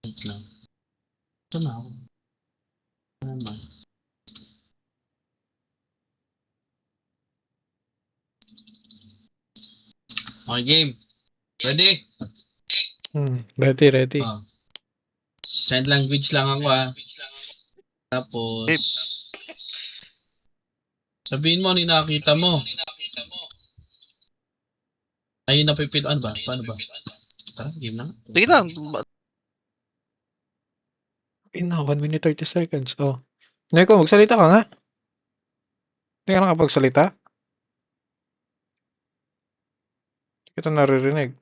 Wait lang. Ito na ako. Ano naman? Okay, game. Ready? Ready. Oh. Sign language lang ako Tapos, Game. sabihin mo ano yung nakakita mo. Ayun napipil. Ano ba? Paano ba? Tara, game na. Sige lang. Na, 1 minute 30 seconds. Oh. Neko, magsalita ka nga. Hindi ka nakapagsalita. Hindi kita naririnig.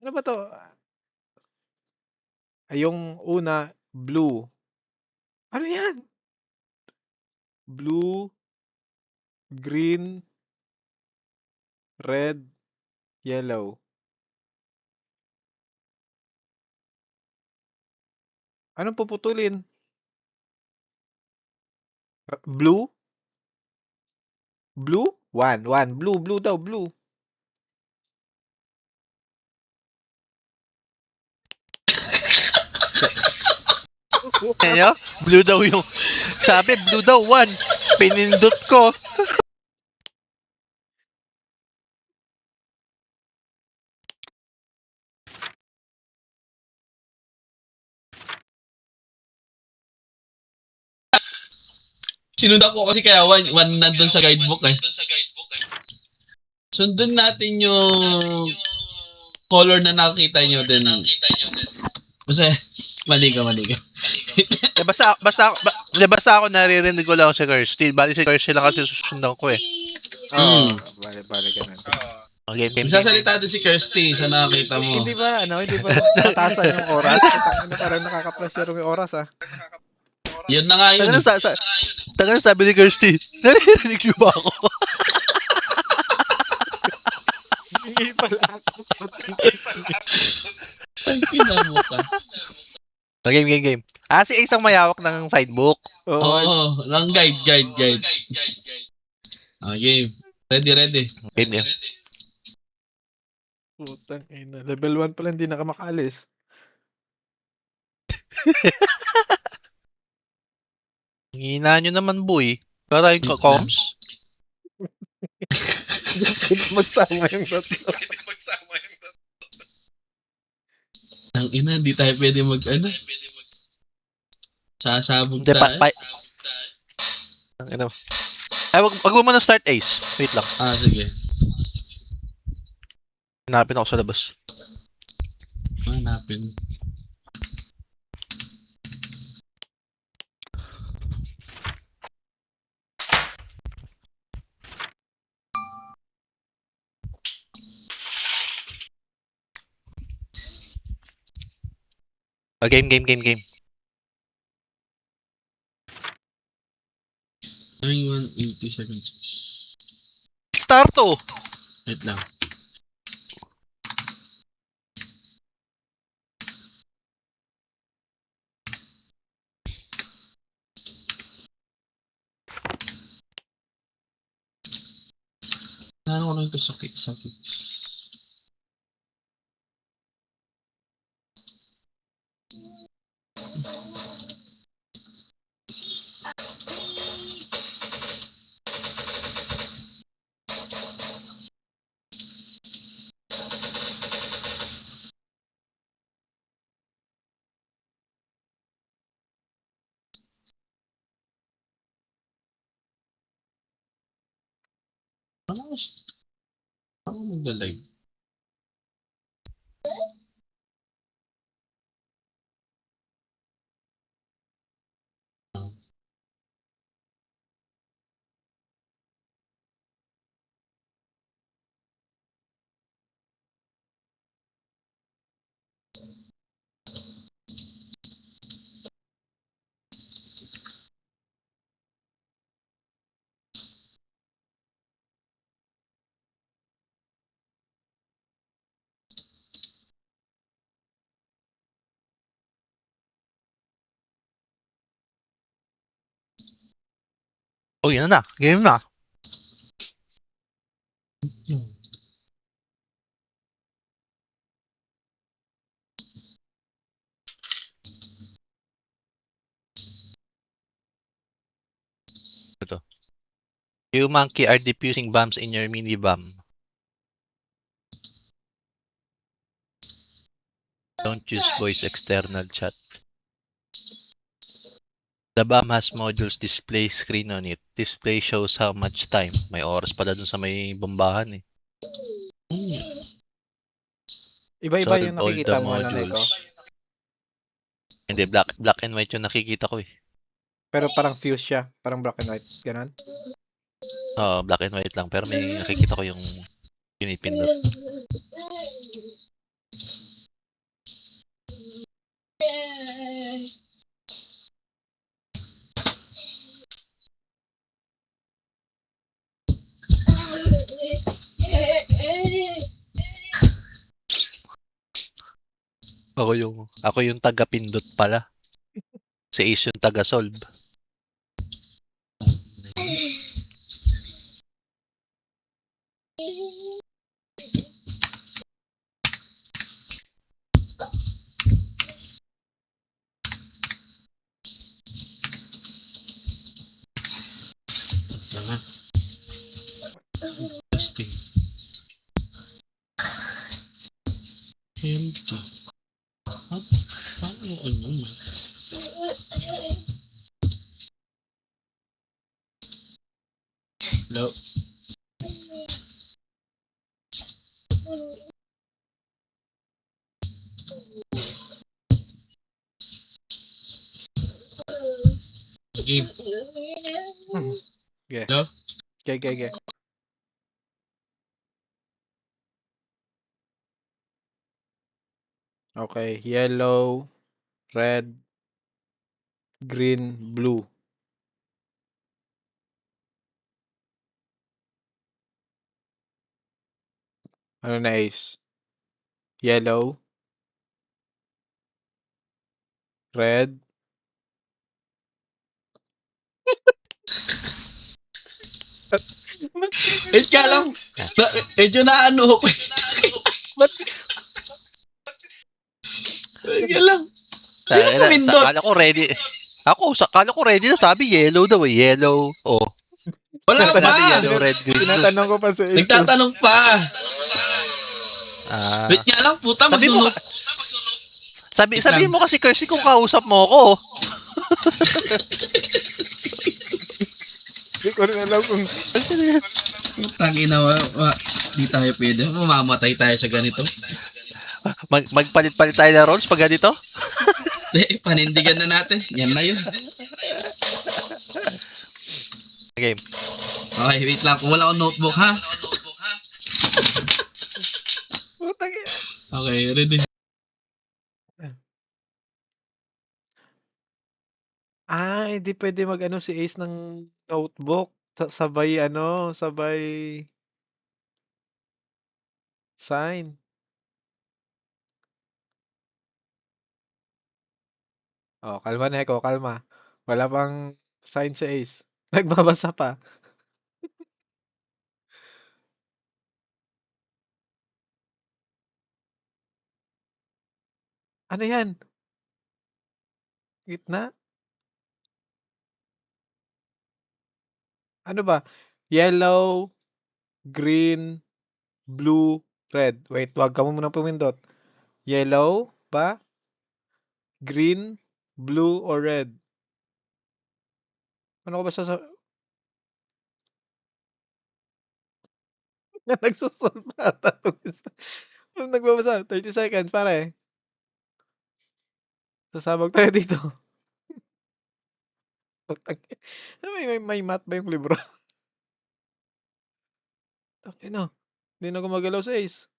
Ano ba to? Ay, yung una, blue. Ano yan? Blue, green, red, yellow. Anong puputulin? Blue? Blue? One. Blue daw, blue. Kaya, blue daw yung... Sabi, blue daw, 1. Pinindot ko. Sinundan ko kasi kaya one nandun sa guidebook Sundin natin yung color na nakita nyo din. Basta, mali ka. Basta ako naririnig ko lang si Kirsty. Bali si Kirsty lang kasi susundan ko eh. Oo. Bale, ganun. Okay, game. Magsasalita din si Kirsty sa nakakita mo. Hindi ba matasan yung oras? Parang nakaka-pressure yung oras Yun na nga yun. Tagal sabi ni Kirsty, naririnig niyo ba ako? Hindi pala ako. Ang kinamo ka. Game. Si Ace ang mayawak ng sidebook. Oo, lang guide. Okay, ready. Game niya. Putang ina. Level 1 pala hindi nakamakalis. Hina nyo naman, boy. Para yung comms. Hindi magsama yung tatlo. Ang ina, di tayo pwede sasabog Hindi, tayo. Ay, wag mo muna start, Ace. Wait lang. Sige. Hanapin ako sa labas. Hanapin. Game. 80 seconds. Start to! Wait lang. Ano ko lang ito sakit. Ano magla-live? Oh, yun na. Game na. Ito. You monkey are diffusing bombs in your mini bomb. Don't use voice external chat. The bomb has modules display screen on it. Display shows how much time. May oras pala dun sa may bombahan eh. Iba-iba Solve yung all the nakikita mo, ano, Neko. modules. Hindi, black and white yung nakikita ko eh. Pero parang fuse siya. Parang black and white. Ganon. Oo, black and white lang. Pero may nakikita ko yung pinipindot. Ako yung taga-pindot pala. Si Ace yung taga-solve. Tama. Testing. Empty. Paano ano man? Hello? Game. Okay. Hello? Okay. Okay. Yellow, red, green, blue. Ano na, Ace? Yellow, red. Ba't Wait ka lang. Medyo na ano. Ba't Wait ka lang. Sa, Pindot. akala ko ready. Akala ko ready na sabi yellow daw eh. Yellow. Oh. Wala Sabi pa. yellow, red, green, blue. Tinatanong ko pa sa Ace. Nagtatanong pa. Ah. Wait nga lang, puta. Sabi mo, Magnunot. sabihin mo kasi Kirsty kung kausap mo ako. Hindi ko rin alam kung Tangina, di tayo pwede. Mamamatay tayo sa ganito. Magpalit-palit tayo ng roles pag ganito. Panindigan na natin. Yan na yun. Game. Okay, wait lang. Kung wala akong notebook, ha? putang ina. Okay, ready. Hindi pwede mag-ano si Ace ng notebook. Sabay sign. Oh, kalma, Neko, kalma. Wala pang sign si Ace. Nagbabasa pa. Ano yan? Gitna? Ano ba? Yellow, green, blue, red. Wait, wag ka mo munang pumindot. Yellow ba? Green, blue, or red? Ano ko ba nagsusolve pa ata tong isa. Nagbabasa. 30 seconds, pare. Sasabog tayo dito. Putang may math ba yung libro? Tangina. Hindi na gumagalaw sa Ace.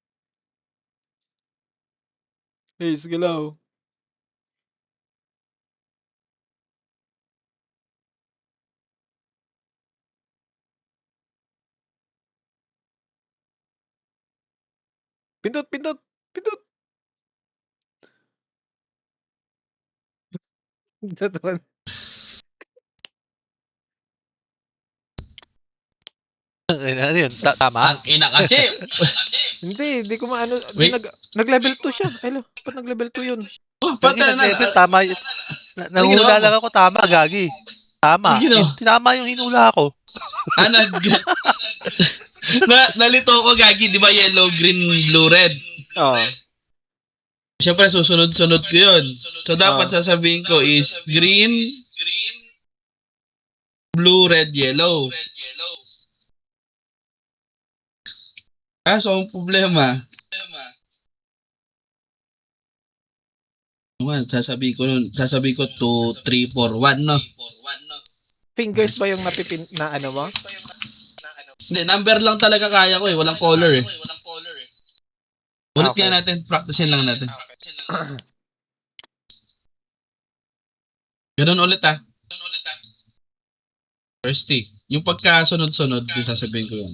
Ace, galaw. Pindot, pindot, pindot. Pindot naman. Ano yun? Tama? Ang ina kasi. Hindi ko maano. Wait. Nag-level 2 siya. Hello, ba't nag-level 2 yun? Oh, Pag pata na. nag-level, tama. Nahula ginawa mo? lang ako, tama, gagi. Tama. Ano ginawa? Tinama yung hinula ko. Nalito ko gagi, di ba yellow, green, blue, red? Oo. Siyempre, susunod-sunod ko yun. So, dapat sasabihin ko is green, blue, red, yellow. So, ang problema, sasabihin ko 2, 3, 4, 1, no? Fingers ba yung napipin na ano mo? Hindi, number lang talaga kaya ko eh. Walang color eh. Ulit Okay. nga natin. Practicein lang natin. Ganun ulit ah. First T. Yung pagkasunod-sunod, yung sasabihin ko yun.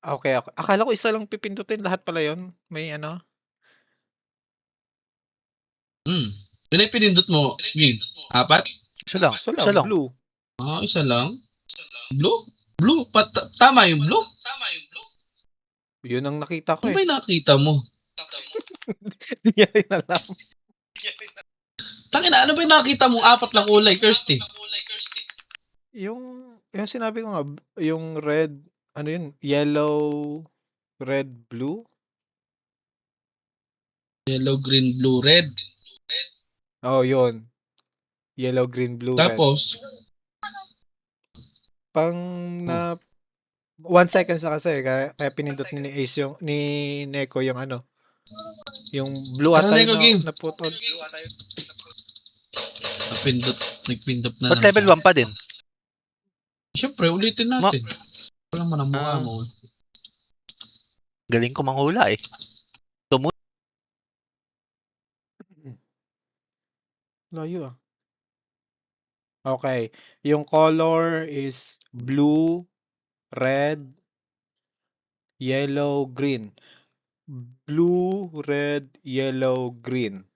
Okay. Akala ko isa lang pipindutin. Lahat pala yun. May ano. Yun yung pinindot mo, Green. 4? Isa lang. Isa Isa lang. lang. Blue. Isa lang. Blue? Blue? Tama yung blue? Yun ang nakita ko Ano eh. ba yung nakita mo? Hindi niya rin alam. Tangina, ano ba yung nakita mo? 4 na kulay, Kirsty. Yung sinabi ko nga, yung red, ano yun? Yellow, red, blue? Yellow, green, blue, red. Oh, yun. Yellow, green, blue, red. Tapos, Pang na 1 second na kasi kaya pinindot ni Ace yung ni Neko yung ano. Yung blue Tara, ata Neko, game. yung naputol. nagpindot na Ba't level 1 pa din? Siyempre, ulitin natin. Walang manamukha mo. Galing ko manghula eh. Layo ah. Okay. Yung color is blue, red, yellow, green. Blue, red, yellow, green.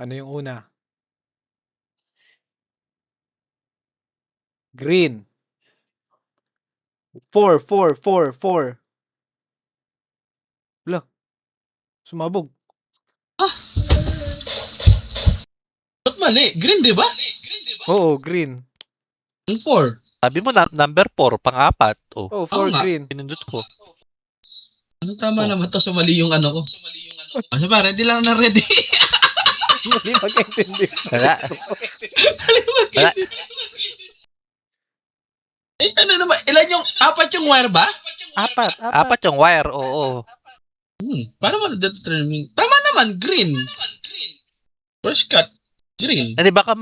Ano yung una? Green. 4. Wala. Sumabog. Ba't mali? Green, di ba? Oo, green. Yung 4. Sabi mo number 4, pang-apat. Oh, Oh, 4 nga. green. pinindot ko. Ano tama naman to? Sumali yung ano ko. Kasi pa, ready lang na ready. Mali mag-intindi. Wala. Wala. Ano naman? Ilan yung, 4 yung wire ba? Apat. Apat yung wire, oo. Paano mo na-determine? Tama naman, green. First cut, green. Hindi, baka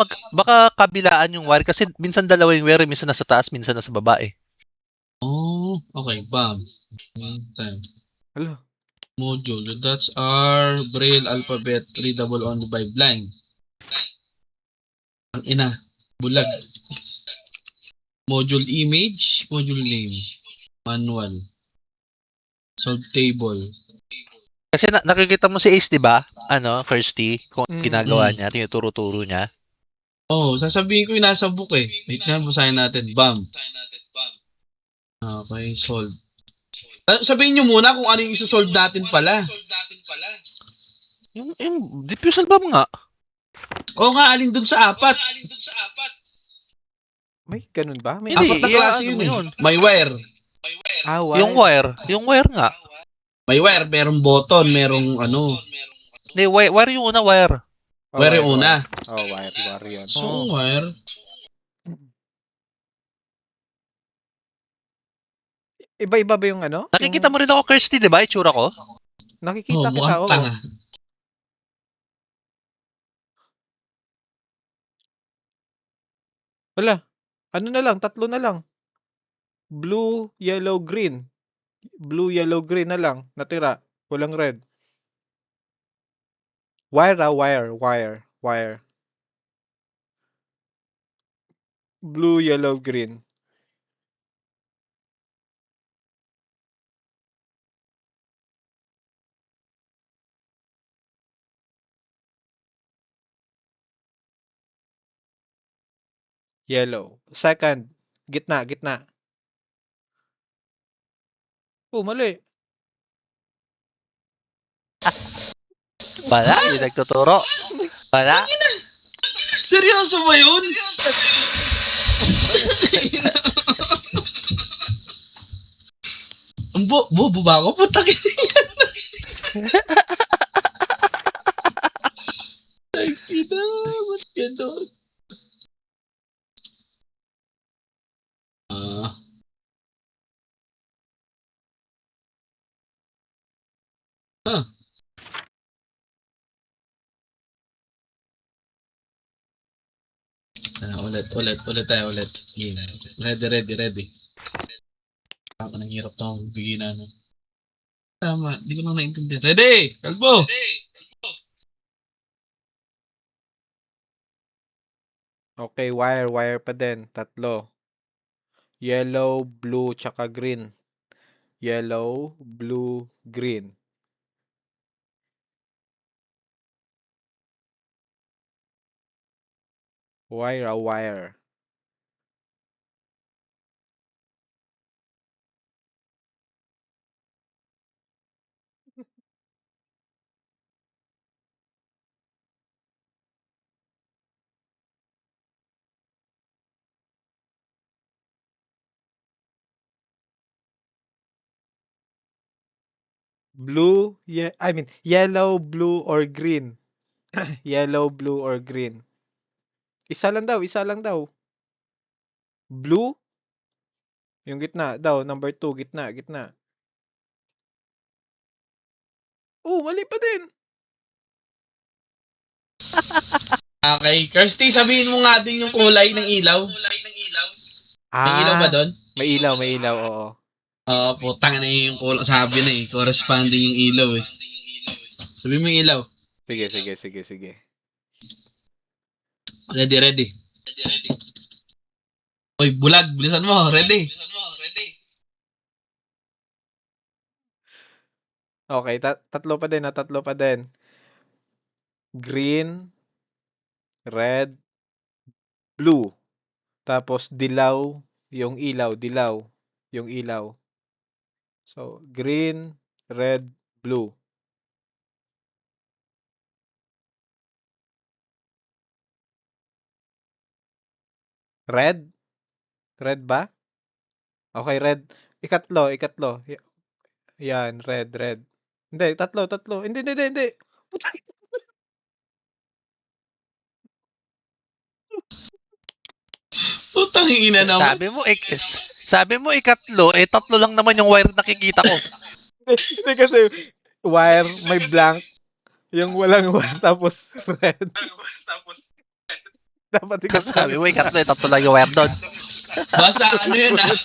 kabilaan yung wire kasi minsan dalawa yung wire, minsan nasa taas, minsan nasa baba eh. Oh, okay, bam. Time. Hello. Module. That's our Braille alphabet readable only by blind. Ang ina. Bulag. Module image. Module name. Manual. Solve table. Kasi nakikita mo si Ace, di ba? Ano, Kirsty, kung ginagawa Mm. niya, tinuturo-turo niya. Oh, sasabihin ko yung nasa book eh. Wait nga, basahin natin. Bam. Okay, solve. Sabihin nyo muna kung ano yung isa-solve natin pala. Yung diffusal bomb nga. Oo nga, alin dun sa 4. May ganun ba? May Hindi, 4 na klase ano yun mo eh. yun? May wire. wire. Yung wire nga. May wire, merong button, merong ano. Hindi, wire yung una, wire. Wire yung una. Oh, wire yun. So, wire. Iba-iba ba yung ano? Nakikita mo rin ako, Kirsty, di ba? Itsura ko? Nakikita kita. Mukhang Oo. tanga. Wala. Ano na lang? 3 na lang. Blue, yellow, green. Blue, yellow, green na lang. Natira. Walang red. Wire. Blue, yellow, green. Yellow. Second. Gitna, gitna. Oh, mali. Wala, yung nagtuturo. Wala. Seryoso ba yun? Ang bobo ba ako? Putang ina yan. Ay, ina. Ba't gano'n? Ah. Huh. Ulit tayo, ulit. Game. Ready. Ako nang hirap na akong bigyan na. Ano. Tama, di ko lang naintindihan. Ready! Kalbo! Okay, wire pa din. Tatlo. Yellow, blue, tsaka green. Yellow, blue, green. Wire. Blue, yellow, blue, or green. Yellow, blue, or green. Isa lang daw. Blue, yung gitna daw. Number 2, gitna. Oh, mali pa din. Okay, Kirsty, sabihin mo nga din yung kulay ng ilaw. May ilaw ba doon? May ilaw, oo. Oo, putang na yung kulay. Sabi na eh, corresponding yung ilaw eh. Sabihin mo yung ilaw. Sige. Ready. Uy, bulag, bilisan mo. Ready. Okay, tatlo pa din. Green, red, blue. Tapos dilaw, yung ilaw. So, green, red, blue. Red? Red ba? Okay, red. Ikatlo. Yan, red. Hindi, tatlo. Hindi. Putang ina. Putang ina naman. Sabi mo ikatlo, tatlo lang naman yung wire nakikita ko. Hindi kasi wire, may blank. Yung walang wire, tapos red. Dapat ikatlo. Sabi mo ikatlo, tatlo lang yung wire doon. Basta ano yun ah.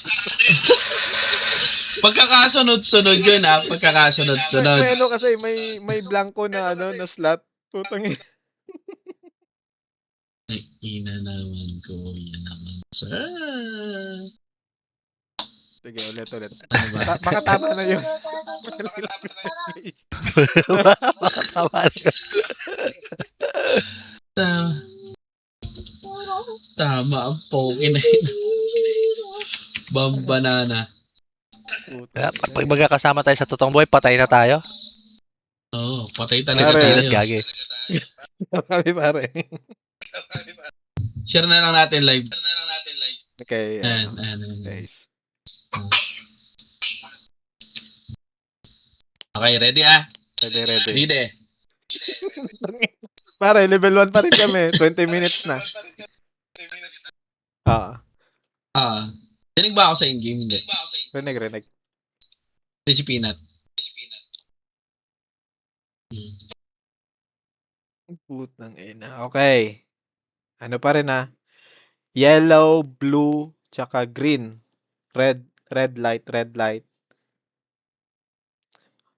Pagkakasunod-sunod yun ah. Pagkakasunod-sunod. May ano kasi, may blanco na na slot. Putang ina. Ay, ina naman ko. Yan naman, sir. Sige, ulit. Ano ba? Baka tama na yun. Baka tama na. Tama ang poke na yun. Bambanana. Pag magkakasama tayo sa totoong buhay, patay na tayo. Oo, patay talaga Pare. Pilit tayo. gagi. Pare. Share na lang natin live. Okay. Ayan. Guys. Okay, ready ah? Ready. Ready. Pare, level 1 pa rin kami. 20 minutes na. Dinig ba ako sa in-game? Hindi. Rinig. Hindi si Peanut. Putang ina. Okay. Ano pa rin Yellow, blue, tsaka green. Red light.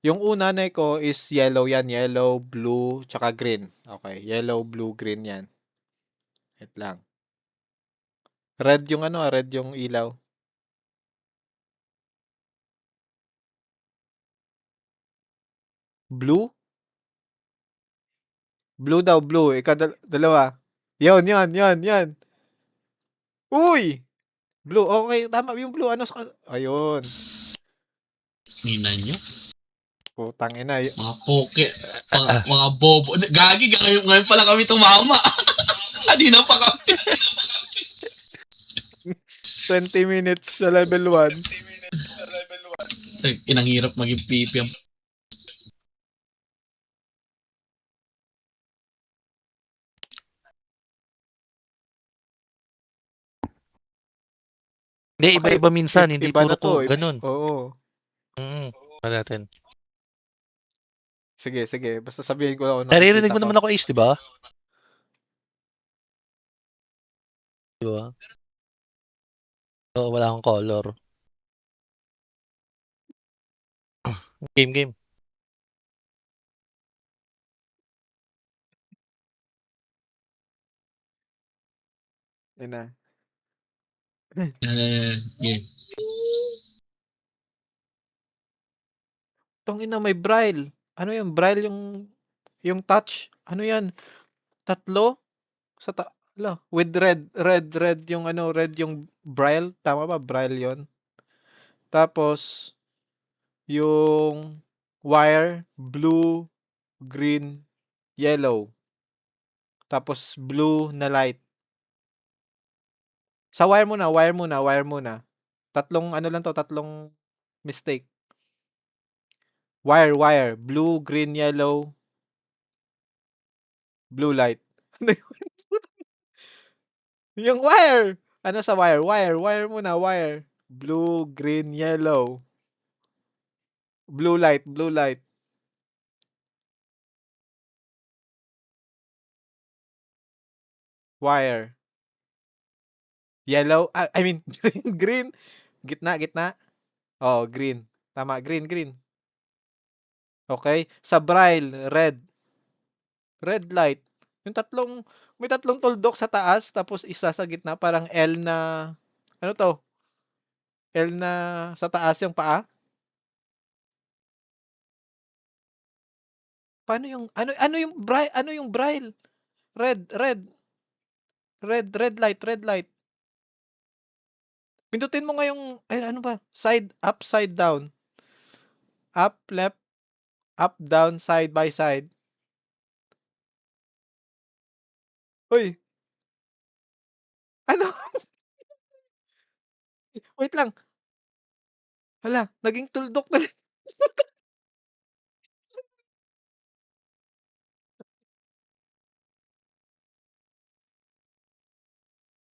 Yung una ko is yellow yan. Yellow, blue, tsaka green. Okay. Yellow, blue, green yan. Wait lang. Red yung red yung ilaw. Blue? Blue daw, blue. Dalawa. Yan. Uy! Blue, okay, tama yung blue. Ano sa... Ayun. Ina nyo. Putang ina. Mga poke. Ah, Mga, ah. mga bobo. Gagi, ngayon pala kami tumama. Kanina pa kami. 20 minutes sa level 1. Inang hirap maging PP ang Hindi, Baka iba-iba minsan, hindi iba puro na to. ganun. Oo. Pa natin. Sige, sige. Basta sabihin ko lang kung Naririnig nakikita mo ko. naman ako, Ace, di ba? Di ba? Oo, wala akong color. Game. Yun na. game. Tangina, may braille. Ano yung braille yung touch? Ano yan? Tatlo? Sa ala, with red yung ano, red yung braille. Tama ba? Braille yon. Tapos, yung wire, blue, green, yellow. Tapos, blue na light. Sa wire muna. Tatlong ano lang to, tatlong mistake. Wire. Blue, green, yellow, blue light. Ano yun? Yung wire! Ano sa wire? Wire muna, wire. Blue, green, yellow. Blue light. Wire. Yellow, I mean, green. Gitna. Oh, green. Tama, green. Okay? Sa braille, red. Red light. May tatlong tuldok sa taas, tapos isa sa gitna, parang L na, ano to? L na sa taas yung paa? Paano yung, ano yung braille? Ano yung braille? Red light. Pindutin mo nga yung, ay, ano ba? Side, up, side, down. Up, left, up, down, side by side. Uy, ano? Wait lang. Hala, naging tuldok na.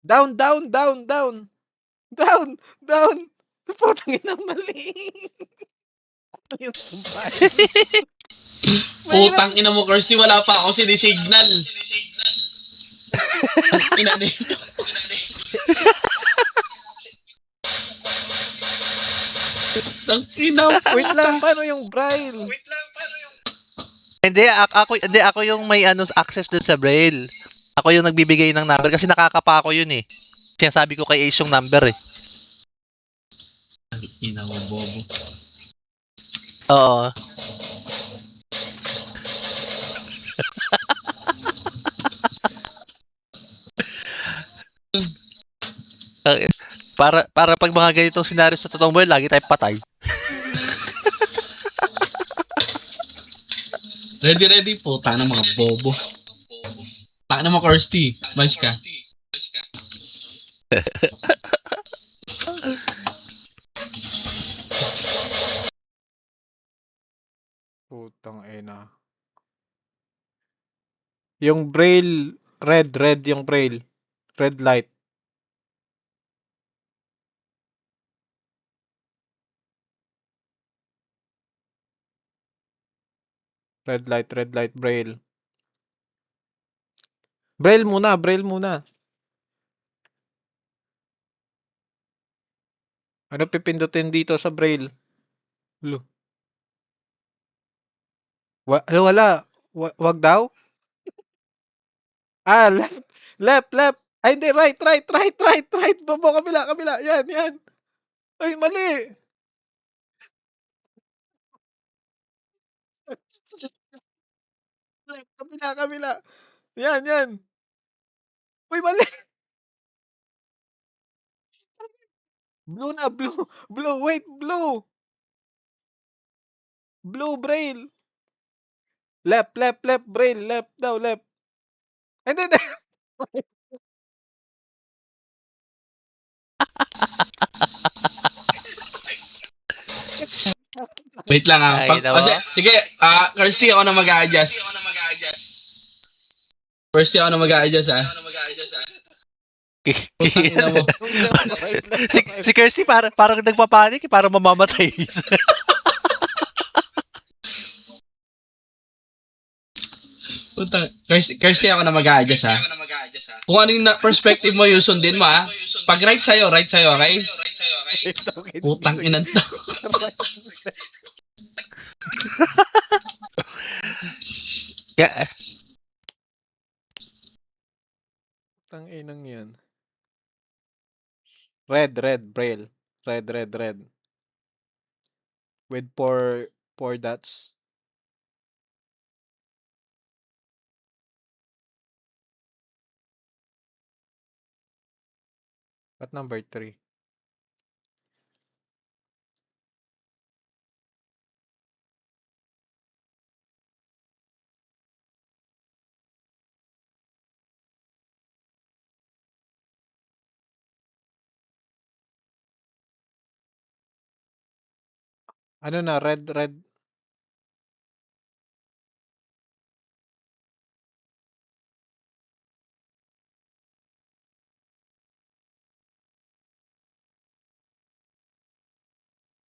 Down. Down. Putang ina, mali. Yung sabay. Mahirap. Putang ina mo, Kirsty, wala pa ako sinisignal. Ang ina nito. Ang ina mo. Wait lang, paano yung braille? Hindi ako yung may access dun sa Braille. Ako yung nagbibigay ng number kasi nakakapa ko yun eh. Sinasabi ko kay Ace yung number eh. Ang ina mo, bobo. Oo. Para pag mga ganitong senaryo sa totoong buhay, lagi tayong patay. Ready po. Tanga ng mga bobo. Tanga ng mga Kirsty. Vice ka. Putang ina. Yung braille, red yung braille. Red light. Red light, braille. Braille muna. Ano pipindutin dito sa braille? Lo. Wala. Wag daw? Ah, left. Ay, hindi, right. Bobo, kabila. Yan. Ay, mali. Left, kabila. Yan. Uy, mali. Blue na, blue. Blue, wait, blue. Blue, Braille. Left, left, left, Braille. Left daw, left. And then, Wait lang ah. Ay, nawa. Sige, Kirsty, ako na mag-a-adjust. Kirsty, ako na mag-a-adjust ah. Putang ina mo. wait lang, si Kirsty parang nagpapanik, parang mamamatay. Kirsty, ako na mag-a-adjust ah. Kung ano yung perspective mo, yung sundin mo ah. Pag right sa'yo, okay? Wait lang, wait, Putang wait. ina to. Kaya, Putang inang yan. Red, red, Braille. Red, red, red. With four dots. At number 3. Ano na, red, red.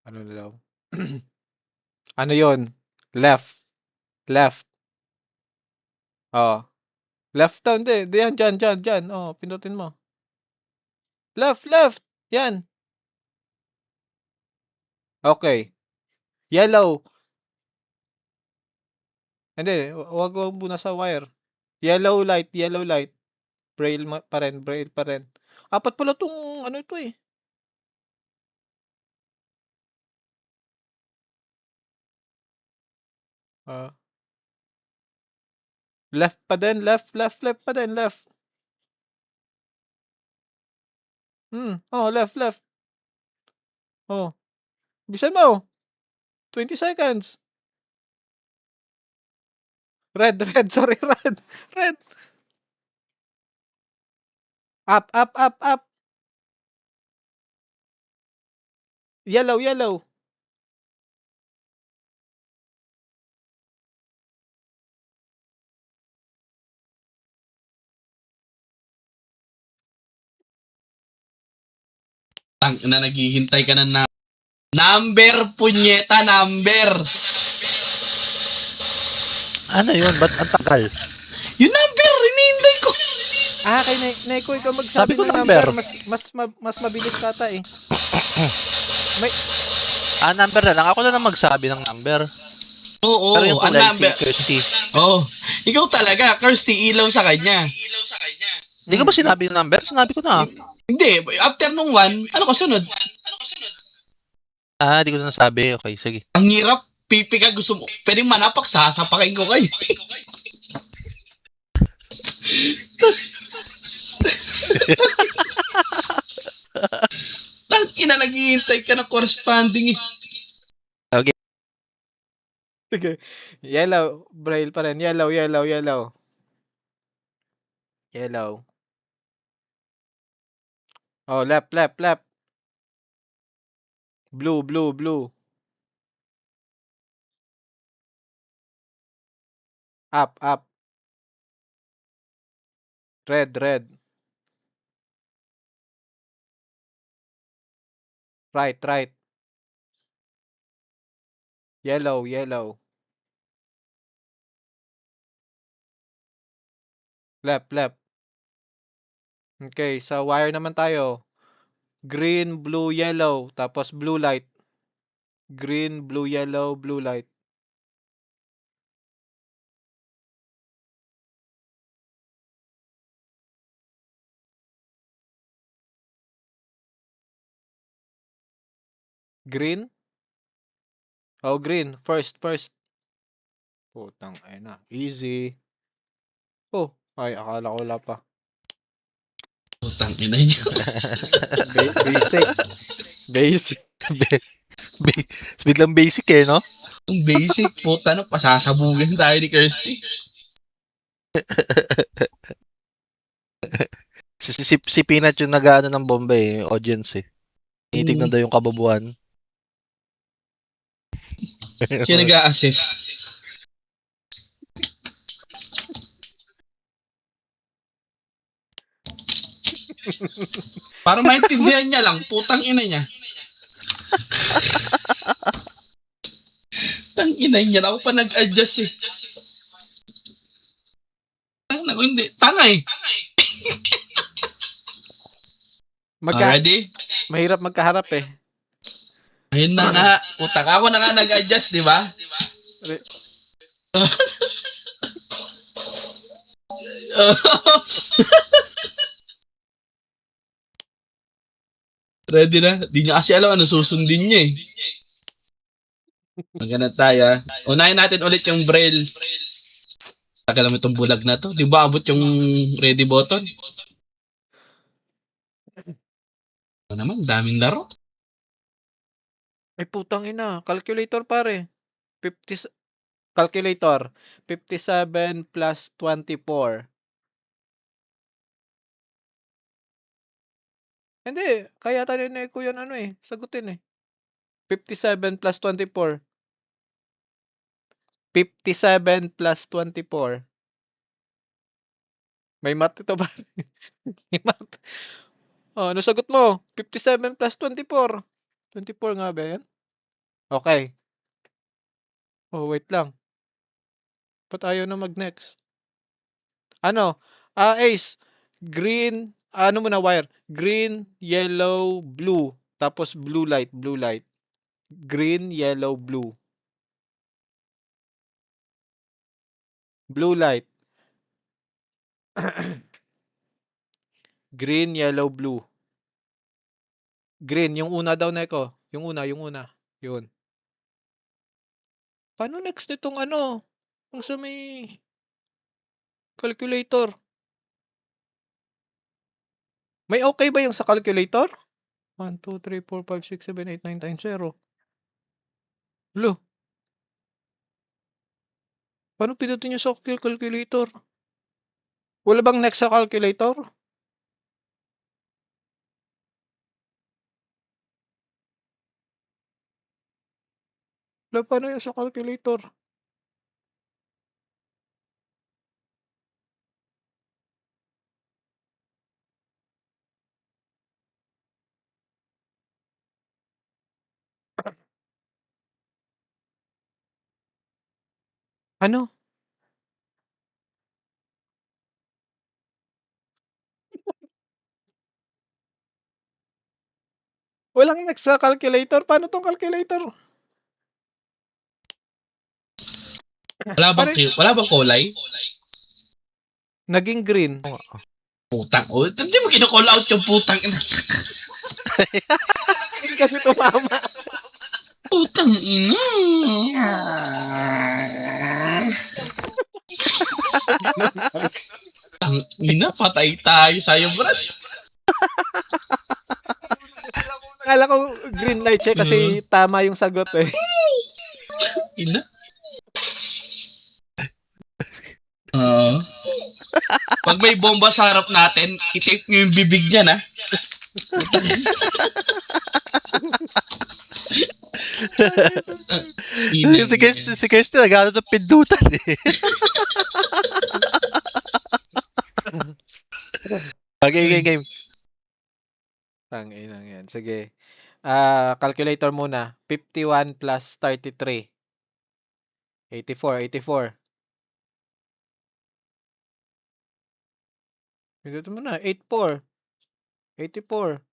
Ano na daw? Ano yon? Left. Left. Oh. Left down, hindi. Yan, dyan. Oh, pindutin mo. Left, left. Yan. Okay. Yellow. Hindi, wag muna sa wire. Yellow light, yellow light. Braille pa rin, braille pa rin. Apat pala tong ano ito eh. Ah. Left pa din, left pa din, left. Oh, left. Oh. Bisan mo. 20 seconds. Red, sorry, red. Red. Up. Yellow. Tang na naghihintay ka na number, punyeta, number. ano yun? Ba't ang tagal? Yung number, hinihintay ko. Kay Neko, ikaw magsabi Sabi ko ng number. number. Mas mabilis kata eh. Number na lang. Ako na lang magsabi ng number. Oo, Pero yung ang kulay number. si Kirsty. Oh, ikaw talaga, Kirsty, ilaw sa kanya. Hindi ko ba sinabi yung number? Sinabi ko na. Hindi, after nung 1, ano kasunod? Di ko na nasabi. Okay, sige. Ang hirap, pipi ka, gusto mo. Pwedeng manapak, sasapakin ko kayo. Tang ina, naghihintay ka na corresponding eh. Sige. Yellow. Braille pa rin. Yellow. Oh, left. Blue. Up. Red. Right. Yellow. Left. Okay, sa wire naman tayo. Green, blue, yellow. Tapos blue light. Green, blue, yellow, blue light. Green? Oh, green. First. Putang ina. Easy. Oh, ay, akala ko wala pa. Putang ina niyo. Basic. Basic. Biglang basic eh, no? Ang basic, puta na, pasasabugin tayo ni Kirsty. Si Peanut yung nag-ano ng bomba eh, audience eh. Tinitignan daw yung kababuan. Siya nag-a-assess. Para maintindihan niya lang, putang ina niya. Tang ina niya, ako pa nag-adjust eh. Tang na, hindi. Tanga eh. Ready? Mahirap magkaharap eh. Ayun na nga. Puta ka, ako na nga nag-adjust, di ba? Ready na? Di niya kasi alam ano susundin niya eh. Maganda tayo ah. Unahin natin ulit yung Braille. Tagal naman itong bulag na to. Di ba abot yung ready button? Ano naman, daming laro. Ay putang ina, calculator pare. 57 plus 24. Hindi, kaya tayo na ko yan ano eh, sagutin eh. 57 plus 24. 57 plus 24. May math ito ba? May math. Oh, ano sagot mo? 57 plus 24. 24 nga ba yan? Okay. Oh, wait lang. Ba't ayaw na mag-next? Ano? Ace. Green. Ano muna wire? Green, yellow, blue. Tapos blue light, blue light. Green, yellow, blue. Blue light. Green, yellow, blue. Green, yung una daw, Neko. Yung una. Yun. Paano next nitong ano? Kung sa may calculator. May okay ba yung sa calculator? 1, 2, 3, 4, 5, 6, 7, 8, 9, 10, 0. Lo. Paano pinutin yung sa calculator? Wala bang next sa calculator? Wala, paano yung sa calculator? Ano? Walang next sa calculator? Paano tong calculator? Wala bang kulay? Naging green. Putang. Oh, hindi mo kino-call out yung putang ina. Green kasi tumama. Putang ina. Ang ina, patay tayo sa'yo, Brad. Akala ko green light siya kasi tama yung sagot eh. Ina. Pag may bomba sa harap natin, i-tape nyo yung bibig niya na. Si Kirsty naghanap ng pindutan eh. Okay, game. Tangina yan. Sige. Calculator muna. 51 plus 33. 84. Ito mo na. 84. 84.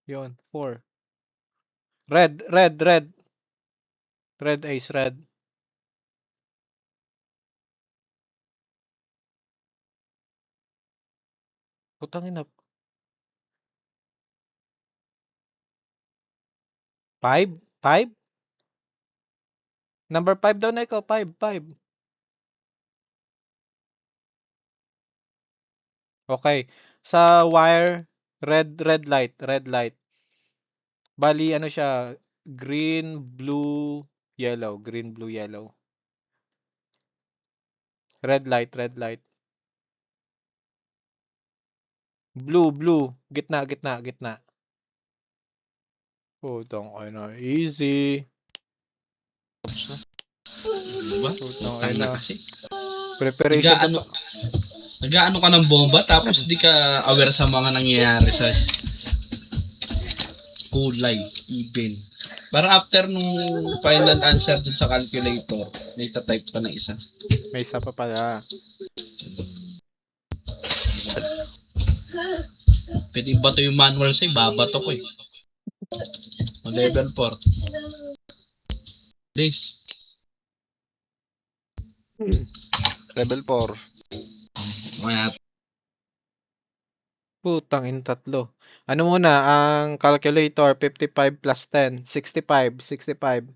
Yun. 4. Red. Red ace, red. Putangin na. 5? Number 5 daw na ikaw. 5. Okay. Sa wire, red light. Bali ano siya, green, blue, yellow, green, blue, yellow. Red light. Blue, gitna. Putang ina, easy. Tapos na. Diba? Putang Utang na ina. kasi. Preparation pa Nag-aano, nag-aano ka ng bomba tapos di ka aware sa mga nangyayari sa kulay, even. Para after nung final answer dun sa calculator, may type pa na isa. may isa pa pala. Pwede bato yung manual sa'yo, babato ko eh. O level 4. Please. Level 4. Kaya Putang ina, tatlo. Ano muna, ang calculator, 55 plus 10, 65. 65.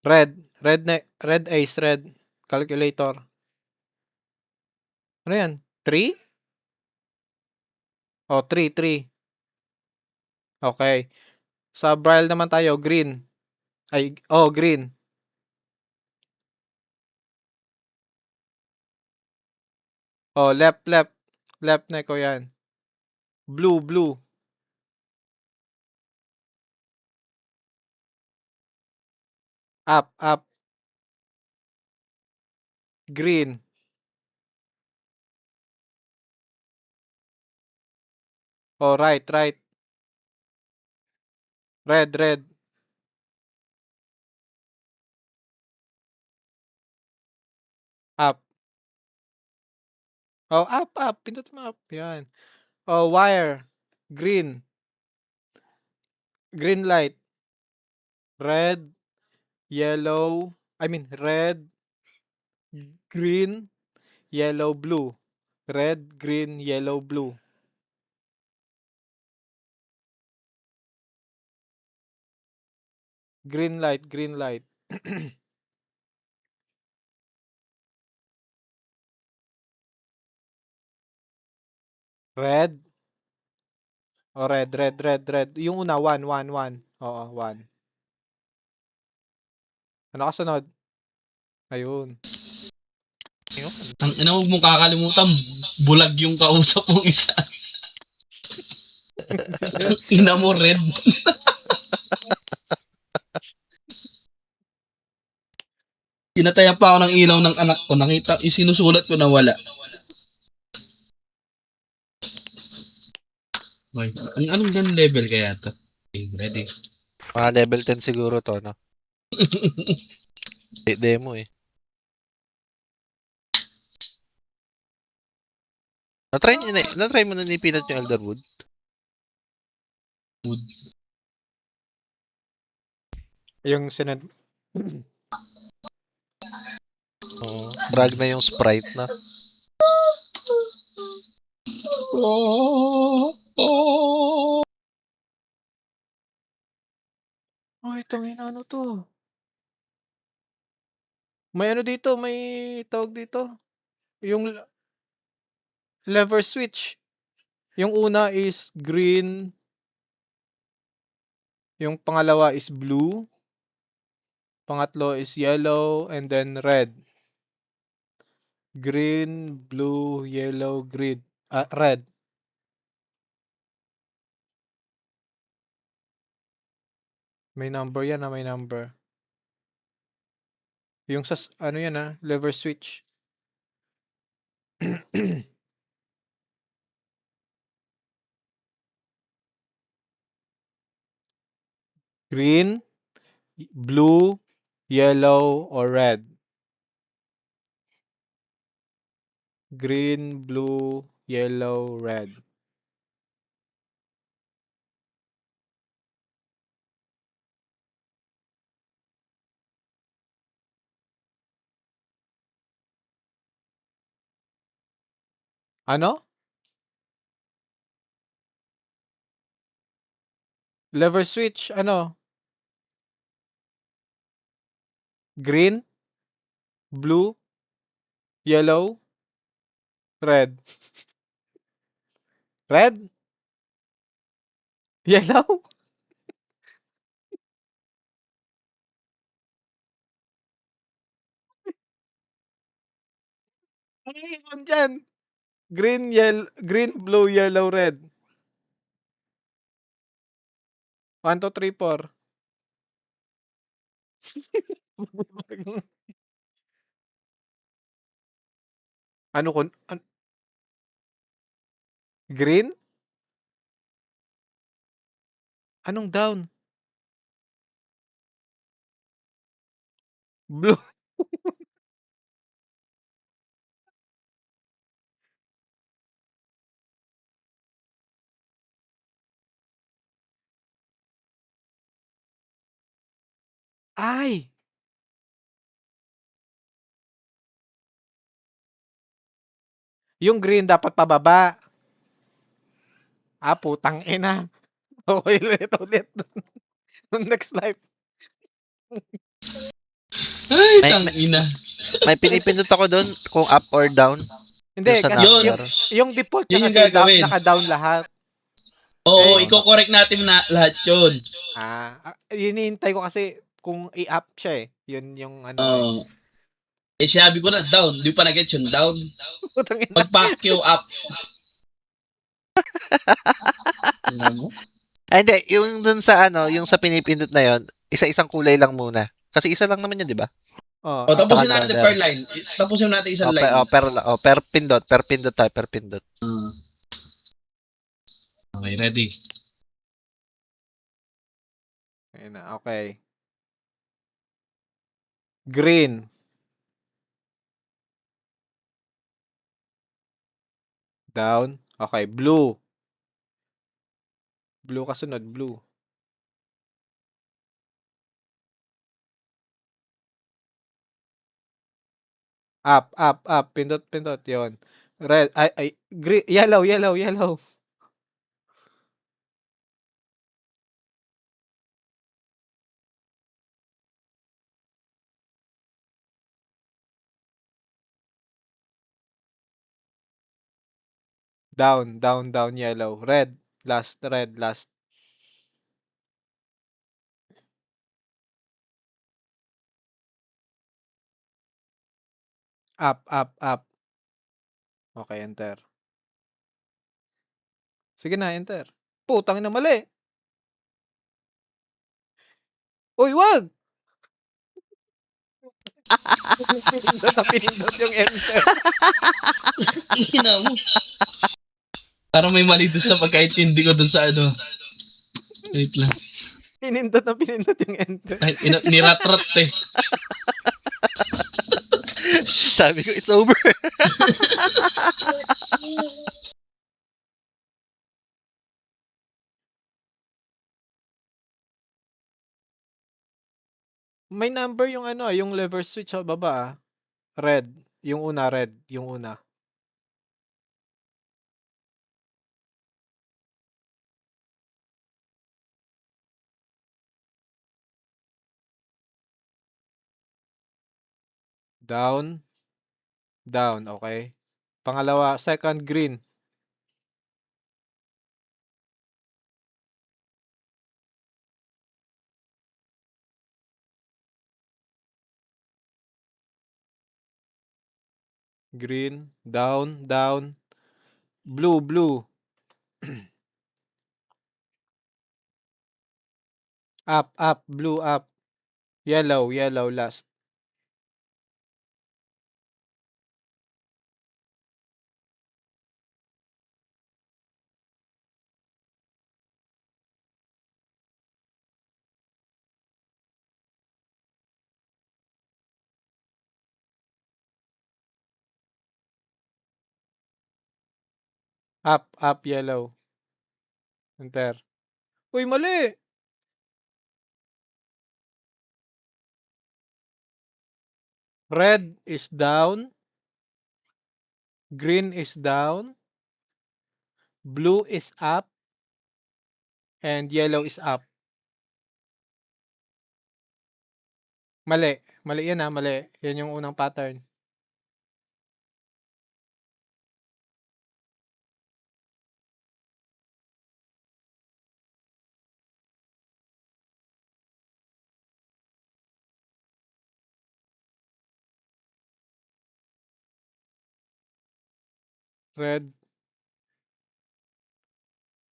Red ace, red. Calculator. Ano yan? 3? Oh, 3. Okay. Sa braille naman tayo, green. Green. Oh, left. Left na ko yan. Blue. Up. Green. Oh, right. Red. Up. Oh, up. Pindot mo up. Yan. Oh, wire. Green. Green light. Red. Yellow. Red. Green. Yellow, blue. Red, green, yellow, blue. Green light. Red. Oh, red. Yung una, 1. Oo, 1. Ano kasunod? Ayun. Yun. ang ina mo mong kakalimutan, bulag yung kausap mong isa. Ina mo red. Pinataya pa ako ng ilaw ng anak ko. Nakita, isinusulat ko na wala. Okay. Anong gan level kaya to? Okay, ready. Mga level 10 siguro to, no? Demo eh. Na-try mo na ni Peanut yung Elderwood? Wood. Yung sinad. Oo. Drag na yung Sprite na. Ay, tangina, ano to? May ano dito, may tawag dito. Yung lever switch. Yung una is green. Yung pangalawa is blue. Pangatlo is yellow and then red. Green, blue, yellow, green. Red. May number yan may number. Yung ano yan lever switch. Green, blue, yellow, or red. Green, blue, yellow, red. Ano? Lever switch, ano? Green? blue, yellow, red. Red, yellow. Ano iwan dyan? Green, blue, yellow, red. 1, 2, 3, 4. Ano kun green? Anong down? Blue. Ay! Yung green dapat pababa. Putang ina. Okay, ulit. Next life. Ay, May, may, tangina. may pinipindot ako doon kung up or down. Hindi, Yung sa kasi Yun. number. yung default Yun niya yung kasi gagawin. naka-down lahat. Oo, Eh, i-correct natin na lahat yun. hinihintay ko kasi kung i-up siya eh. Yun yung ano eh. Oo. Sinabi ko na down. Di pa na-get yung down. Putang ina. Pag-pack up. Tingnan mo. Hindi, yung dun sa yung sa pinipindot na yon, isa-isang kulay lang muna. Kasi isa lang naman yun, di ba? Oh, O, tapusin Saka natin number. per line. Tapusin natin isang line. Per pindot tayo, per pindot. Okay, ready. ayun na, okay. Green. Down. Okay, blue. Blue kasunod, blue. Up. Pindot. Yon. Red. Green. Yellow. Down, yellow. Red. Red, last. Up. Okay, enter. Sige na, enter. Putang ina, mali. Uy, wag! Pinindot yung enter. Ina mo. Parang may mali doon sa pagkaintindi ko doon sa ano. Wait lang. Pinindot yung enter. Ay, niratrat eh. Sabi ko, it's over. May number yung yung lever switch sa baba. Red. Yung una, red. Yung una. Down. Okay. Pangalawa, second, green. Green. Down. Blue. Up. Blue, up. Yellow, last. Up, yellow. Enter. Uy, mali! Red is down. Green is down. Blue is up. And yellow is up. Mali. Mali yan mali. Yan yung unang pattern. Red.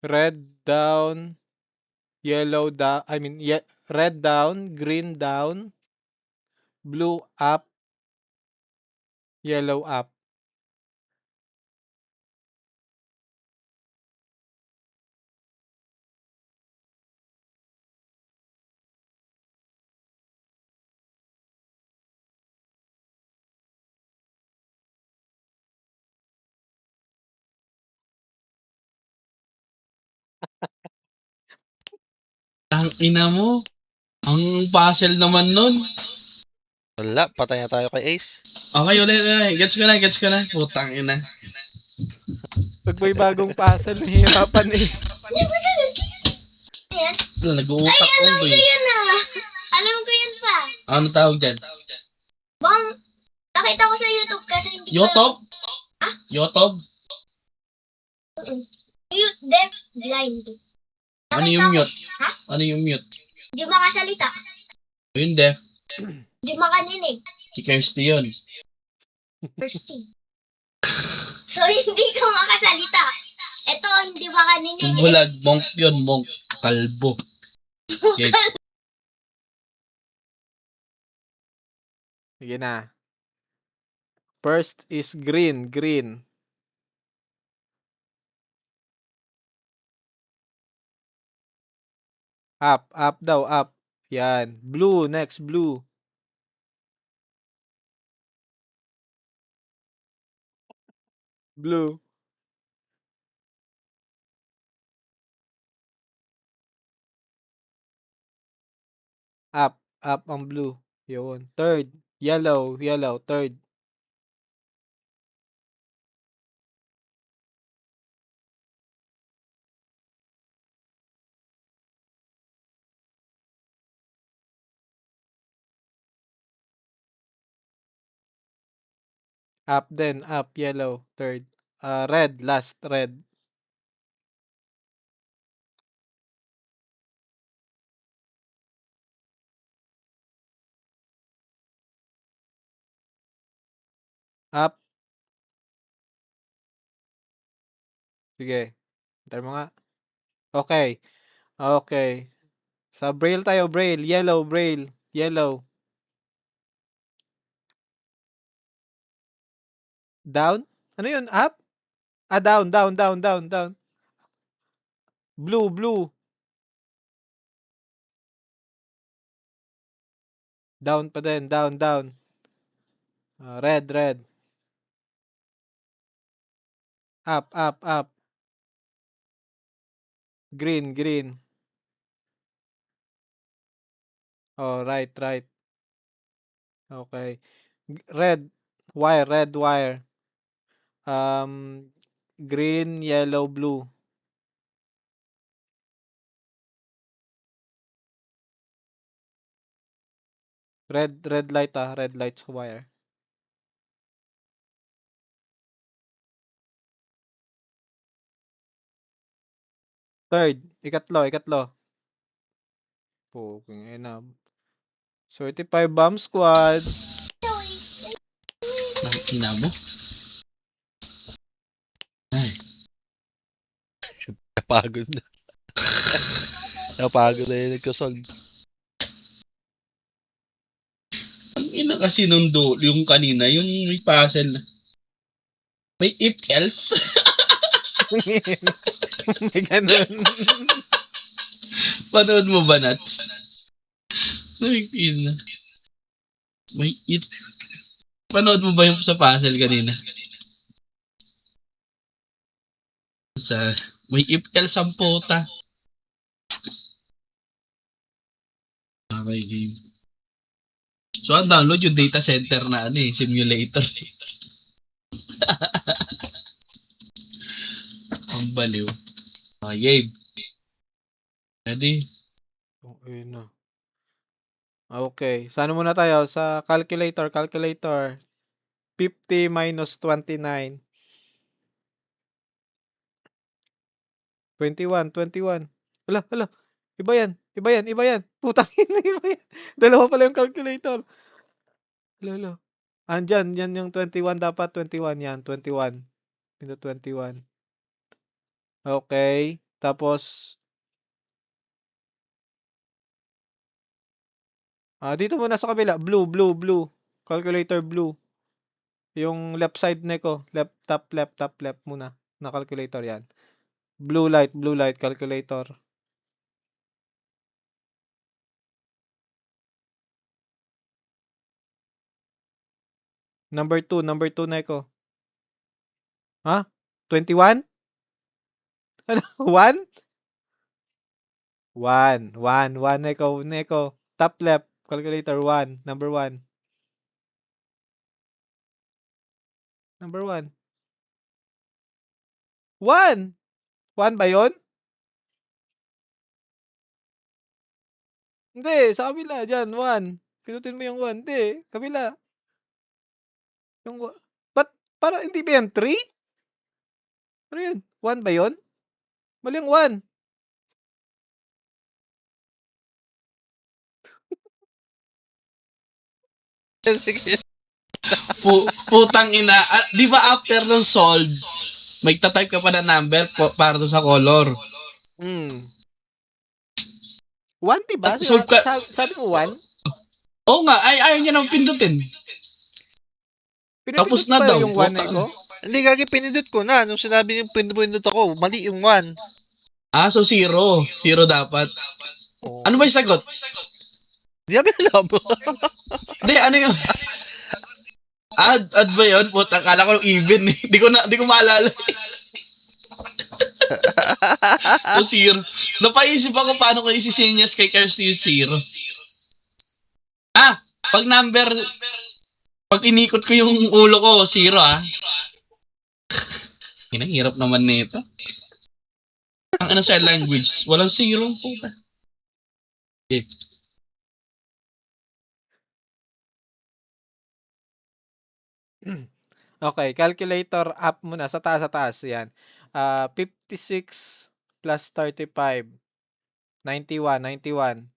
Red down. Yellow down. I mean, red down. Green down. Blue up. Yellow up. Ang ina mo. Ang puzzle naman nun. Wala, patay na tayo kay Ace. Okay, ulit. Gets ko na. Putang ina. Pag may bagong puzzle, nahihirapan eh. Ayan. Nag-uutak ko ba eh. Ayan na. Alam ko yan pa. Ano tawag dyan? Bang, nakita ko sa YouTube kasi hindi ko... Yotob? Yotob? Mute deaf blind. Ano yung mute? Ha? Ano yung mute? Di makasalita. Yun, def. Di makaninig. Si Kirsty yun. First thing. So, hindi ka makasalita. Ito, hindi makaninig. Yung bulag, monk yun, monk. Kalbo. Okay. Sige na. First is green. Green. Up. Up daw. Up. Yan. Blue. Next. Blue. Blue. Up. Up ang blue. Yun. Third. Yellow. Yellow. Third. Up din. Up. Yellow. Third. Red. Last. Red. Up. Sige. Hintayin mo nga. Okay. Okay. Sa braille tayo. Braille. Yellow. Braille. Yellow. Down? Ano yun? Up? Down, down, down, down, down. Blue, blue. Down pa din, down, down. Red, red. Up, up, up. Green, green. Oh, right, right. Okay. Red, wire, red wire. Green, yellow, blue. Red light red light sa wire. Third, ikatlo. Puking ina. 35 bomb squad. Ang ina mo. Ay. Napagod na. Napagod na yung nagkasolve. Ang ina kasi nung yung kanina, yung may puzzle na. May if else. May ganun. Panood mo ba, Nats? May ina. May if. Panood mo ba yung sa puzzle kanina? Sa may if else ang puta. Okay, game. So, ang download yung data center na simulator. Ang baliw. Okay, game. Ready? Okay na. Okay. Saan muna tayo? Sa calculator. 50 minus 29. 21. Hala. Iba yan. Putang ina, iba yan. Dalawa pala yung calculator. Hala. Andyan, yan yung 21 dapat. 21 yan. 21. Pindot 21. Okay. Tapos, dito muna sa kabila. Blue. Calculator blue. Yung left side neko. Top left muna. Na calculator yan. Blue light, calculator. Number 2 neko. Ha? 21? Ano? 1? 1 neko. Top left, calculator 1. Number 1. Number 1. 1! 1 ba yun? Hindi, sa kabila. Diyan, 1. Pinutin mo yung 1. Hindi, kabila. Yung ba't para hindi ba yan 3? Ano yun? 1 ba yun? Mali yung 1. Sige. Putang ina. Di ba after ng solve, magta-type ka pa ng number para doon sa color. 1, diba? Solve ka. Sabi mo 1? Oo nga, ayaw niya nang pindutin. Tapos na daw. Yung 1 neko? Hindi, gagi, pinindot ko na. Nung sinabi niyo pinindot ako, mali yung 1. So 0. 0 dapat. Oh. Ano ba yung sagot? Di namin alam. Hindi, ano yung... Add ba yun? Puta, akala ko even eh. Di ko maalala. So 0. Napaisip ako paano ko isisinyas kay Kirsty yung 0. Pag inikot ko yung ulo ko, 0 Hirap naman nito. Ang ano sa language, walang 0 puta. Okay. Okay, calculator up muna. Sa taas. Yan. 56 plus 35. 91.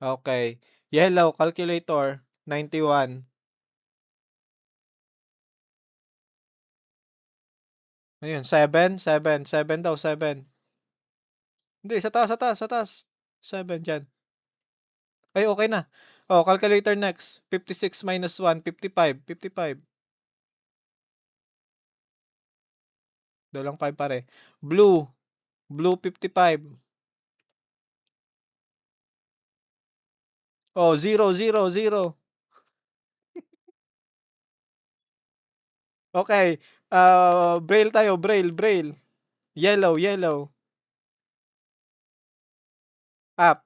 Okay. Yellow, calculator. 91. Ayun, 7 daw, 7. Hindi, sa taas. 7 dyan. Ay, okay na. Oh, calculator next. 56 minus 1, 55. Dalang 5 pare. Blue 55. Oh, 0. Okay. Braille tayo, braille. Yellow. Up.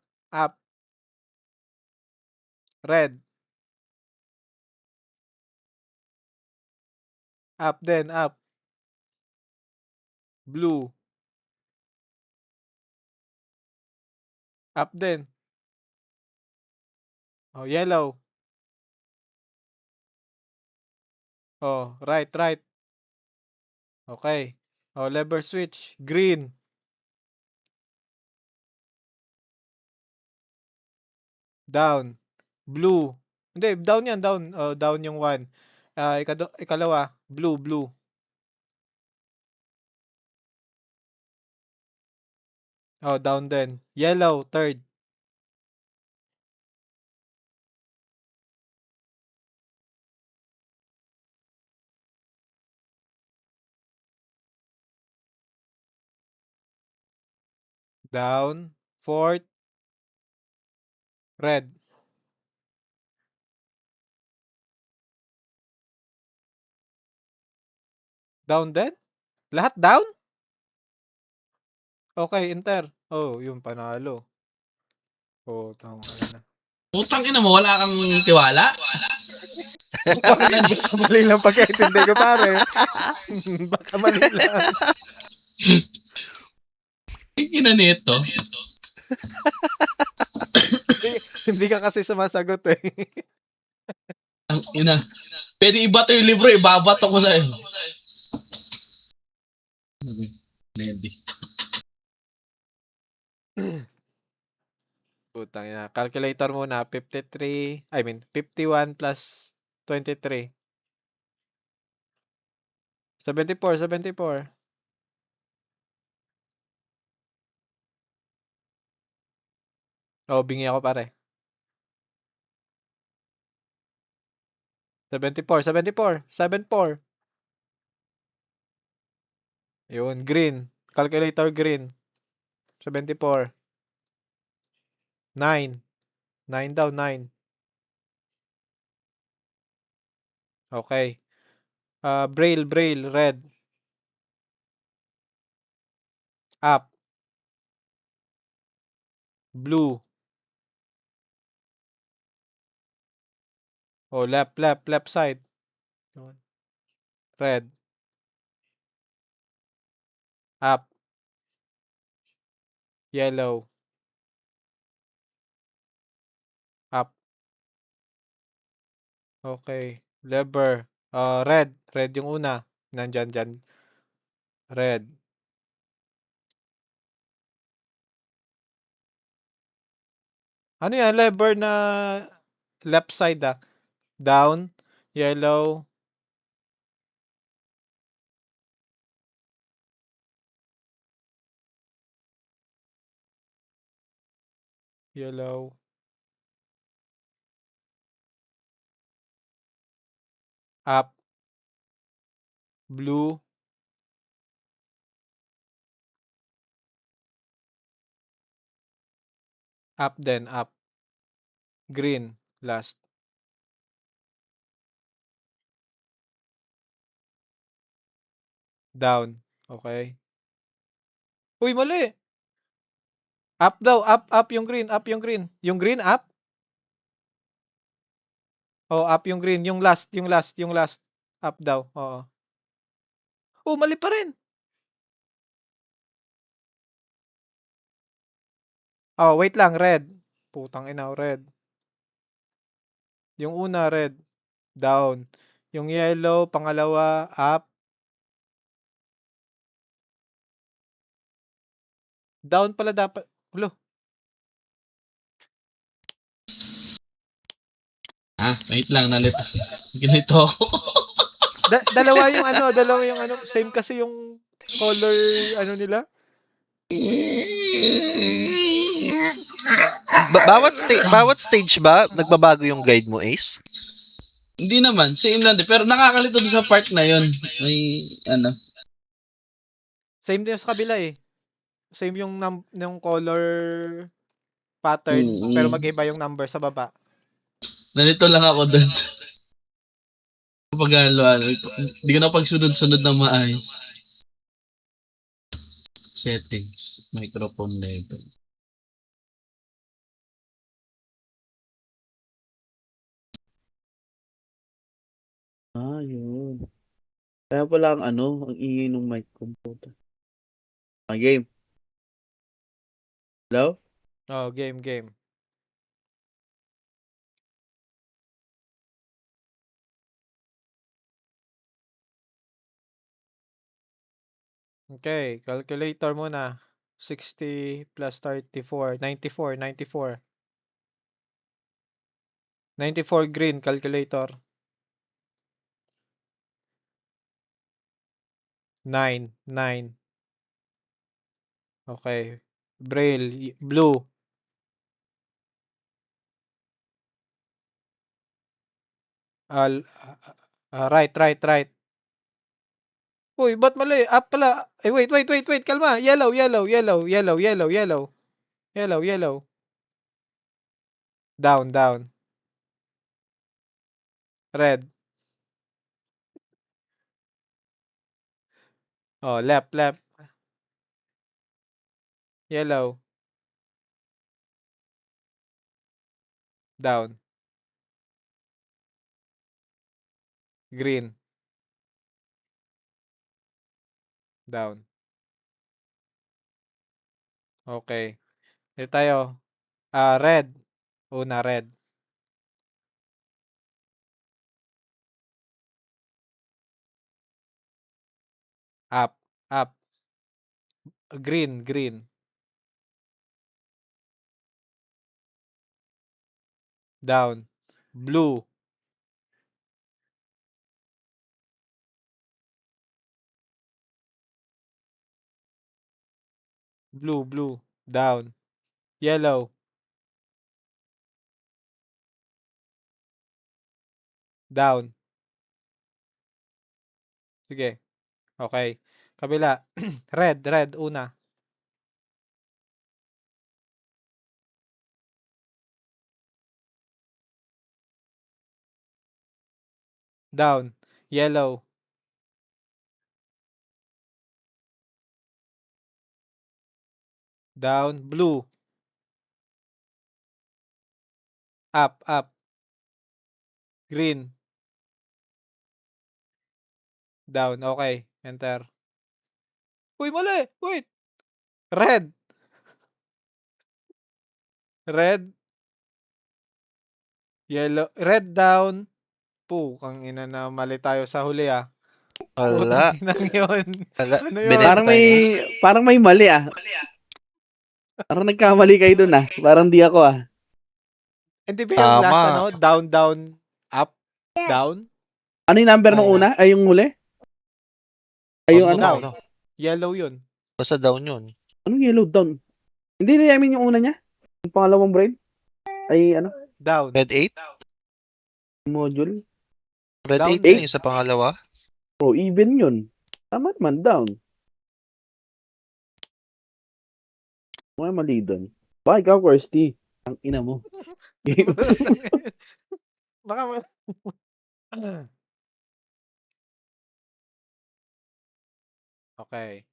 Red. Up din, up. Blue. Up din. Oh, yellow. Oh, right. Okay. Oh, lever switch. Green. Down. Blue. Hindi, down yan, down. Oh, down yung 1. Ikalawa, blue. Oh, down din. Yellow, third. Down. Fourth. Red. Down din? Lahat down? Okay, enter. Oh, yung panalo. Oh, tama na. Putang ina mo, wala kang tiwala? Baka mali lang pagkaintindi ko, pare. Baka mali lang. Ina nito. Hindi, hindi ka kasi sumasagot eh. Ang ina. Pwede ibato yung libro, ibabato ko sa'yo. Ready. Putang ina. Calculator muna. 51 plus 23. 74, 74. Oh, bingi ako pare. 74, 74, 74. Yun, green. Calculator green. 74. 9. 9 daw, 9. Okay. Braille, braille, red. Up. Blue. Oh, left, left, left side. Yun. Red. Up. Yellow. Up. Okay. Lever. Red. Red yung una. Nandyan, dyan. Red. Ano yan? Lever na left side ah. Down. Yellow. Yellow. Up. Blue. Up then. Up. Green. Last. Down. Okay. Uy, mali. Up daw. Up, up yung green. Up yung green. Yung green, up. Oh, up yung green. Yung last, yung last, yung last. Up daw. Oo. Oh, mali pa rin. Oh, wait lang. Red. Putang ina, red. Yung una, red. Down. Yung yellow, pangalawa, up. Down pala dapat. Ulo. Wait lang, nalito. Ganito ako. Dalawa yung ano, dalawa yung ano. Same kasi yung color, ano nila. Bawat stage ba nagbabago yung guide mo, Ace? Hindi naman, same lang din. Pero nakakalito doon sa part na yon. May, ano. Same din sa kabila eh. Same yung color pattern, pero mag-iba yung number sa baba. Nalito lang ako doon. Kapag hindi ko na pagsunod-sunod ng maayos. Settings, microphone level. Yun. Kaya pala ang ang ingay ng mic computer. Game. Hello? Oh, game, game. Okay, calculator muna. 60 plus 34, 94, 94. 94 green calculator. 9, 9. Okay. Braille, blue. Right, right, right. Uy, ba't mali? Up pala. Wait, wait, wait, wait. Kalma. Yellow, yellow, yellow, yellow, yellow, yellow. Yellow, yellow. Down, down. Red. Oh, left, left. Yellow. Down. Green. Down. Okay. Dito tayo. Red. Una, red. Up. Up. Green. Green. Down. Blue. Blue. Blue. Down. Yellow. Down. Sige. Okay. Kabila. Red. Red. Una. Down. Yellow. Down. Blue. Up. Up. Green. Down. Okay. Enter. Uy, mali. Wait. Red. Red. Yellow. Red down. Pukang ina na mali tayo sa huli ah. Wala. Putang inang yun. Wala. Ano yun? Binenta tayo ni Ace. Parang may mali ah. Parang nagkamali kayo dun ah. Parang di ako ah. Hindi ba yung last Tama. ano? Down, down, up, down? Ano yung number nung Oo. una? Ay, yung huli? Ay, yung Ano, ano? ano? Yellow yun. Basta down yun. Anong yellow down? Hindi na, I mean yung una niya. Yung pangalawang brain. Ay, ano? Down. Red 8? Module. Red Down 8 eight? na yung sa pangalawa. Oh, even yun. Tama naman, down. Mga mali doon. Baka ikaw, Kirsty. Ang ina mo. Baka Okay.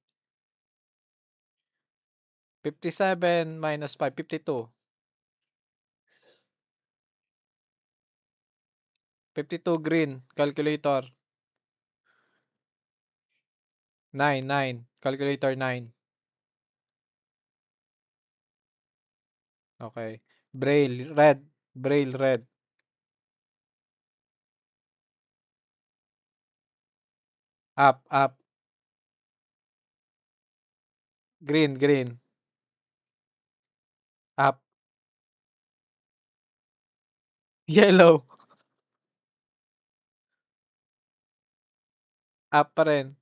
57 minus 5, 52. 52 green, calculator. 9, 9, calculator 9. Okay. Braille, red, braille, red. Up, up. Green, green. Up. Yellow. Up pa rin.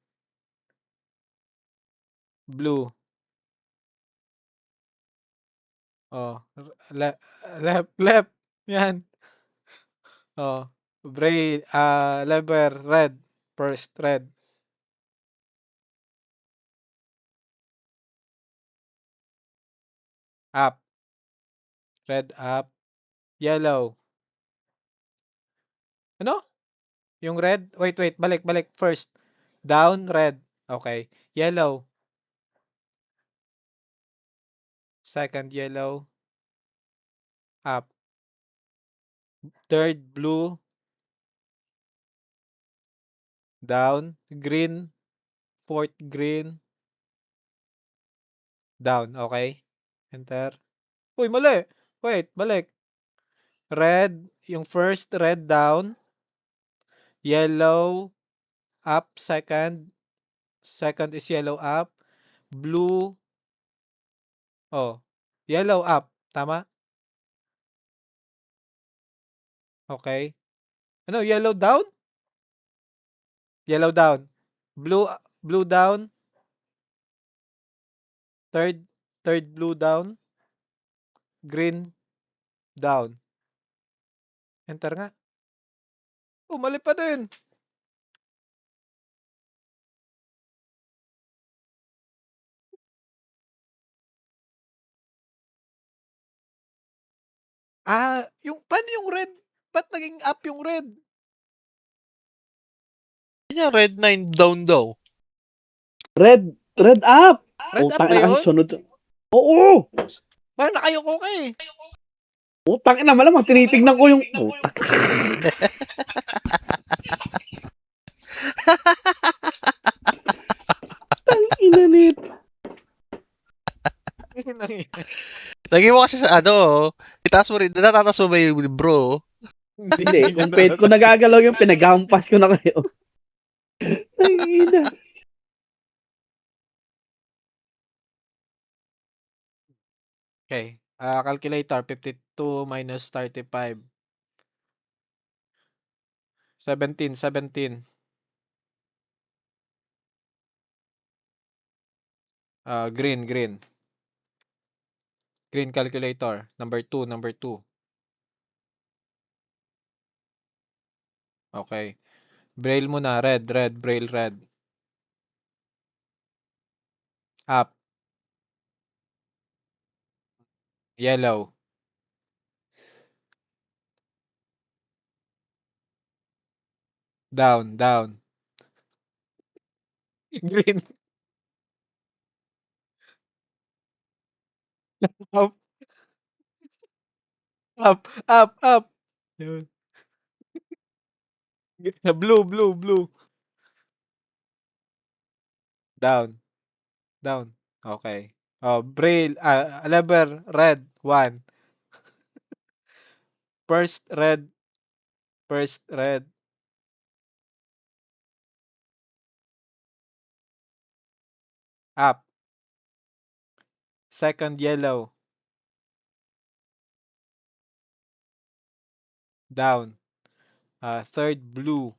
Blue. Oh, left, left. Yan. Oh, braille, lever, red. First, red. Up. Red, up. Yellow. Ano? Yung red? Wait, wait. Balik, balik. First. Down, red. Okay. Yellow. Second, yellow. Up. Third, blue. Down. Green. Fourth, green. Down. Okay. Enter. Uy, mali. Wait, balik. Red. Yung first, red down. Yellow. Up, second. Second is yellow up. Blue. Oh. Yellow up. Tama? Okay. Ano? Yellow down? Yellow down. Blue, blue down. Third, third blue down. Green down. Enter nga. Oh, mali pa din. Paano yung red? Ba't naging up yung red? Yun yung red 9 down daw. Red up! Red up Utang ba ina yun? kasi sunod. Oo! Parang nakayoko ka eh. Utang ina, malamang tinitignan ko yung... Utak. Tang ina nito. Lagi mo kasi sa ano, itaas mo rin, natataas mo ba yung libro? Hindi, niya kung nagagalaw yung pinaghampas ko na kayo. Ang ina. Okay. Calculator, 52 minus 35. 17. Green. Green calculator. Number 2. Okay. Braille muna. Red. Braille red. Up. Yellow. Down. Green. Up. Up. Yun. Blue. Down. Okay. Oh, Braille. Lever. Red. 1. First red. Up. Second yellow. Down. Third blue.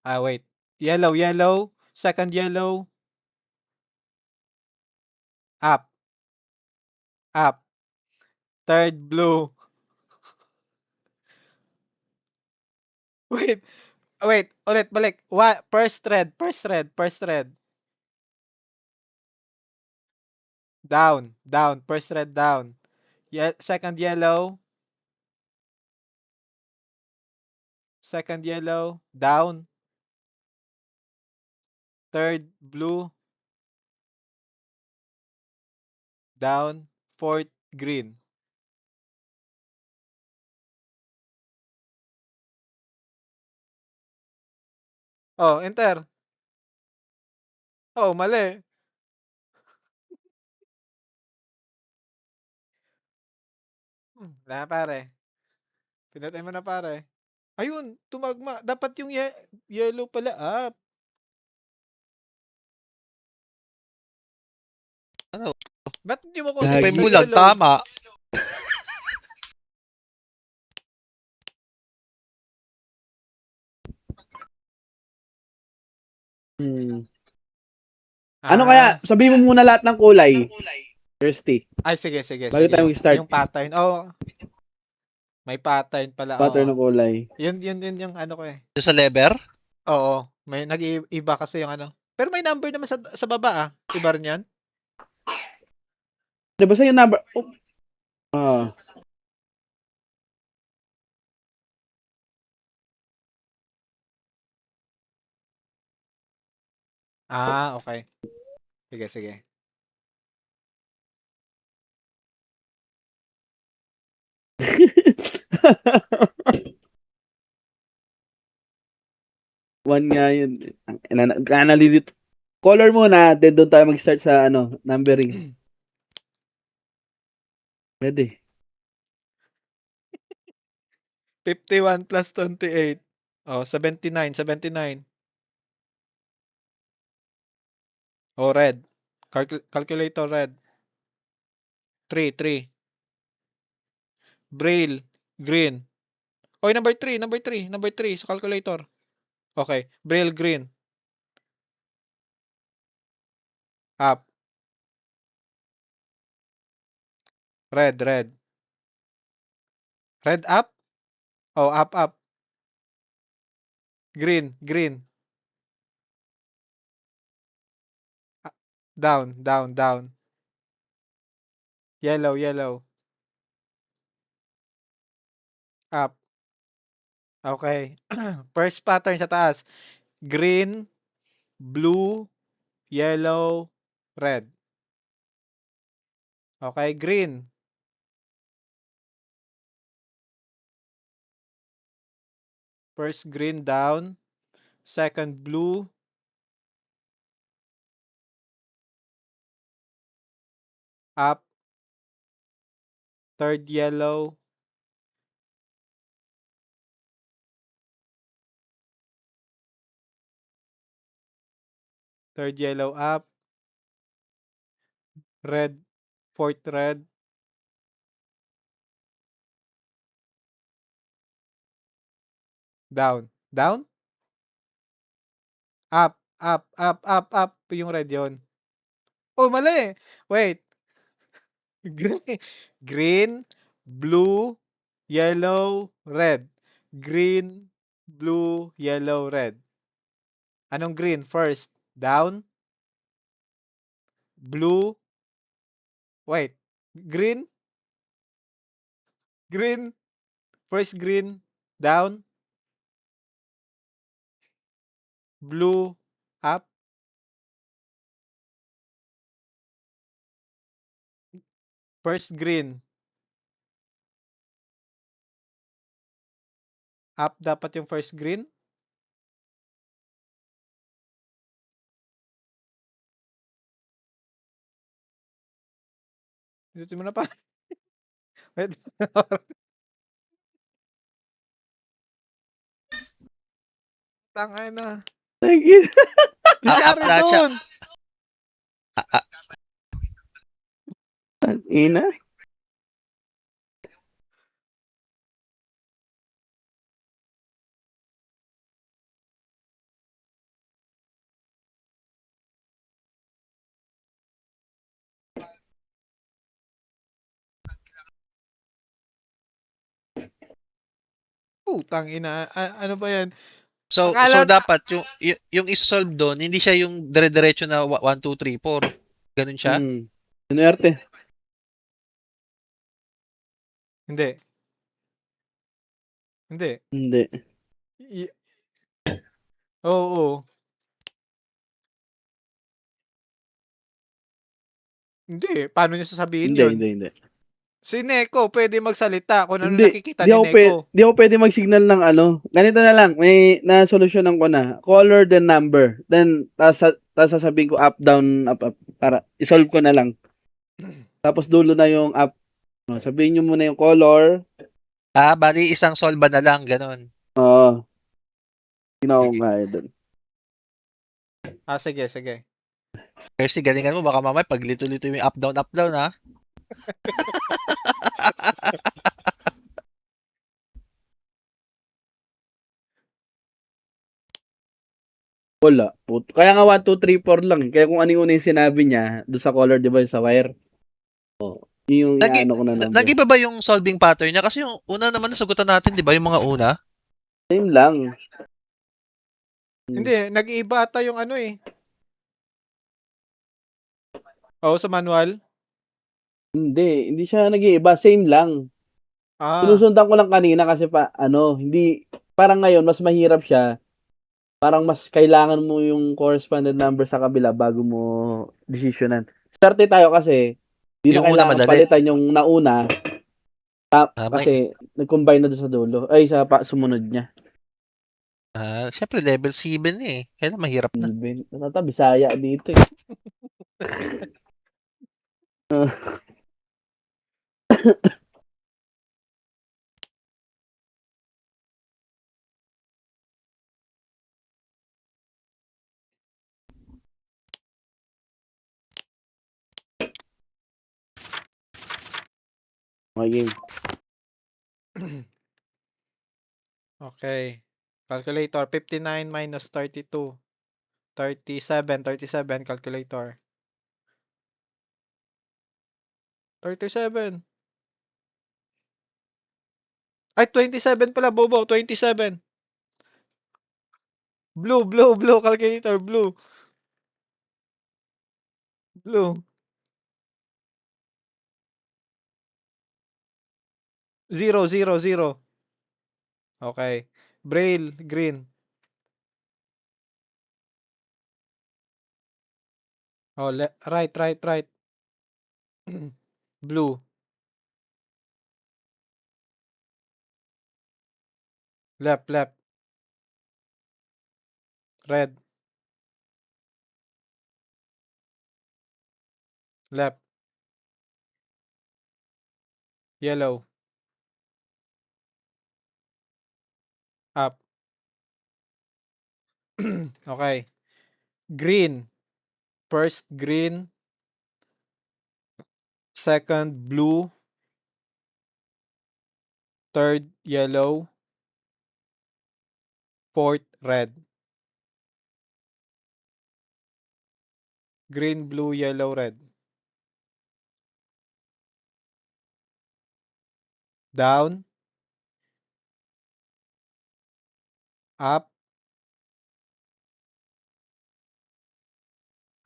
Wait. Yellow. Second yellow. Up. Third blue. Wait. Ulit, balik. First red. Down. First red down. Second yellow. Down. Third blue. Down. Fourth green. Oh, enter. Oh, mali. Wala pare. Pinatay mo na pare. Ayun, tumagma. Dapat yung yellow pala up. Ano? Ba't hindi mo Gusto pa consider yung sa Gagi. bulag, yellow? tama. Hmm. Ano kaya, sabihin mo muna lahat ng kulay. Thirsty. Sige. Bago tayo mag-start. Yung pattern. Oh, may pattern pala. Oo. Pattern ng kulay. Yun yung ano ko eh. Yung sa lever? Oo. May nag-iiba kasi yung ano. Pero may number naman sa baba ah. Iba rin yan? Diba sa yung number? Oh. Ah. Okay. Sige. One nga yun. Nalilito. Color muna, then doon tayo mag-start sa numbering. Pwede. 51 plus 28. Oh, 79. Oh, red. Calculator red. 3. Braille green. Oy, number 3 sa calculator. Okay, Braille green. Up. Red. Red up? Oh, up. Green. Down. Yellow. Up. Okay. First pattern sa taas. Green, blue, yellow, red. Okay, green. First green down. Second blue. up, third yellow, third yellow up, red, fourth red, down, down, up, up, yung red yon. Oh, mali. Wait. Green, green, blue, yellow, red. Green, blue, yellow, red. Anong green first? Down, blue, wait. Green, green, first green, down, blue, up, first green. Up dapat yung first green. Pindutin mo na pa. Wait. Tangay na. Naging- Nangyari lahat siya. doon. Ina. Putang ina. Ano ba yan? So Akala- dapat yung isolve doon, hindi siya yung dire-diretso na 1 2 3 4. Ganun siya. Sinwerte. Hindi. Hindi. Hindi. Y- Oo. Hindi. Paano niya sasabihin Hindi, yun? hindi. Si Neko, pwede magsalita kung ano Hindi. nakikita Di ni ako, Neko. di ako pwede mag-signal ng ano. Ganito na lang. May nasolusyonan ko na. Color then number. Then, tas sasabihin ko up, down, up. Para isolve ko na lang. Tapos dulo na yung up. Sabihin nyo muna yung color. Bali isang solve na lang, ganun. Oo. Ginawa ko nga doon. Sige, sige. Kasi galingan mo, baka mamaya pag lito-lito yung up down, ha? Wala. Kaya nga 1, 2, 3, 4 lang. Kaya kung ano yung una yung sinabi niya, doon sa color, di ba, sa wire. Yun yung ano ko na number. Nag-iba ba yung solving pattern niya? Kasi yung una naman nasagutan natin, di ba? Yung mga una. Same lang. Hindi, nag-iiba ata yung ano eh. Oo, sa manual. Hindi siya nag-iiba. Same lang. Sinusundan ko lang kanina kasi hindi, parang ngayon, mas mahirap siya. Parang mas kailangan mo yung correspondent number sa kabila bago mo desisyonan. Starte tayo kasi, di na Yung una kailangan madali. palitan yung nauna May, kasi nag-combine na doon sa dulo. Ay, sa sumunod niya. syempre level 7 eh. Kaya mahirap na. Nata, Bisaya dito eh. Okay, game. Okay. Calculator, 59 minus 32. 37, calculator. 37. Ay, 27 pala, bobo. 27. Blue, calculator, blue. Blue. 0. Okay. Braille, green. Oh, right. Blue. Left. Red. Left. Yellow. Up. Okay. Green. First green. Second blue. Third yellow. Fourth red. Green, blue, yellow, red. Down. Up.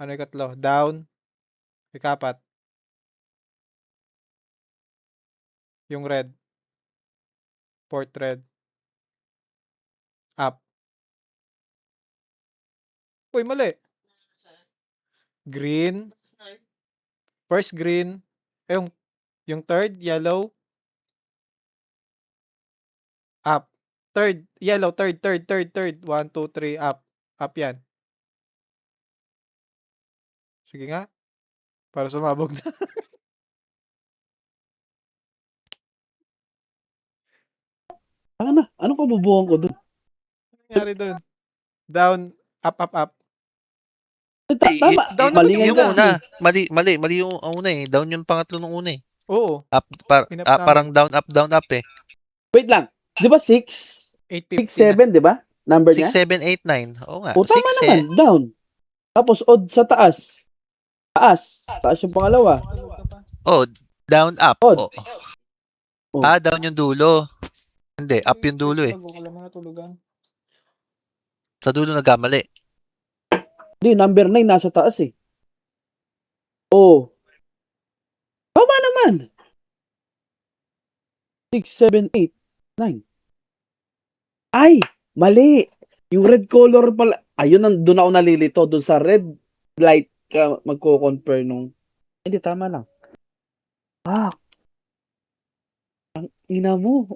Ano yung ikatlo? Down. Ikapat. Yung red. Fourth red. Up. Uy, mali. Green. First green. Yung third, yellow. Up. Third, yellow, third. 1, 2, 3, up. Up yan. Sige nga. Para sumabog na. Anong kabubuhan ko dun? Ano nangyari dun? Down. Up, up, up. Tama. Down Mali naman Yung nga una. yun. Mali yung una eh. Down yung pangatlo ng una eh. Oo. Up, Inap namin. parang down, up eh. Wait lang. Di ba 6? 8:50 6, 7, di ba? Number 6, niya? 7, 8, 9. Oo nga. O, tama 6 naman. Down. Tapos, odd sa taas. Taas. Taas yung pangalawa. Oh, down, up. Odd. Oh. Oh. Down yung dulo. Hindi, up yung dulo eh. Sa dulo nagkamali. Hindi, number 9 nasa taas eh. Oh. Tama naman. 6, 7, 8, 9. Ay, mali. Yung red color pala. Ayun, doon ako nalilito. Doon sa red light ka magko-compare nung... Hindi, tama lang. Ang ina mo.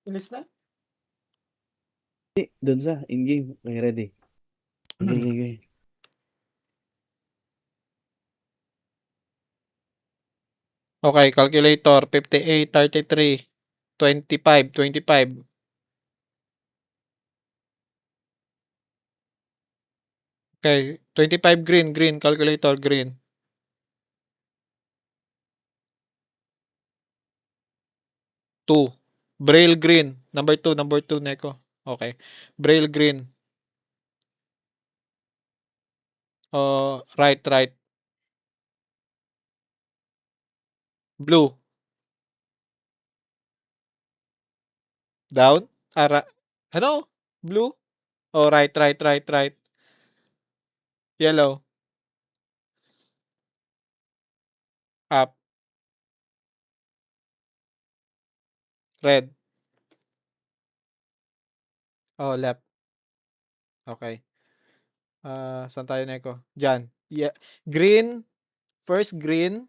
Inis na? Doon sa in-game. Okay, ready. Okay. Okay, calculator. 58, 33, 25, 25. Okay, 25 green, calculator, green. 2. Braille green. Number 2, Neko. Okay. Braille green. Right. Blue. Down. Ano? Blue? Oh, right. Yellow. Up. Red. Oh, left. Okay. Saan tayo, Neko? Diyan. Yeah. Green. First green.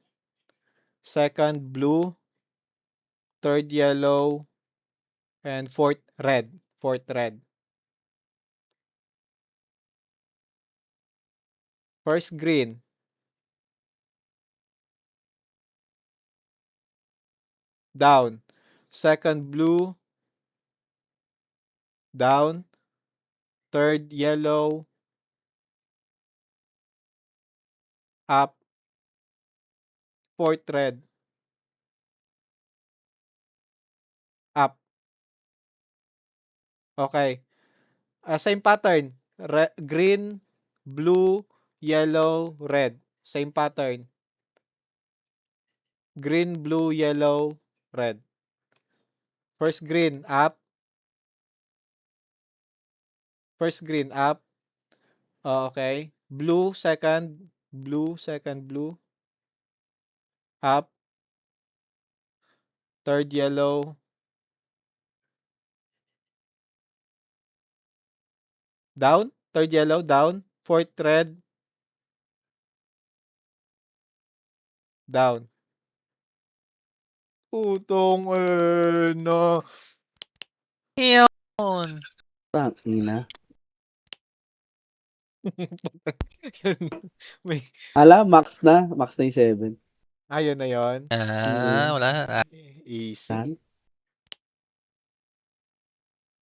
Second blue. Third yellow. And fourth red. First green. Down. Second blue. Down. Third yellow. Up. Fourth red. Up. Okay. Same pattern. Green, blue, yellow, red. Same pattern. Green, blue, yellow, red. First green, up. First green, up. Okay. Blue, second. Blue. Up. Third yellow. Down. Third yellow, down. Fourth red. Down. Putong na. Yun. Tangina. May Max na yung 7. Ayun na yun. Wala. Easy. Saan?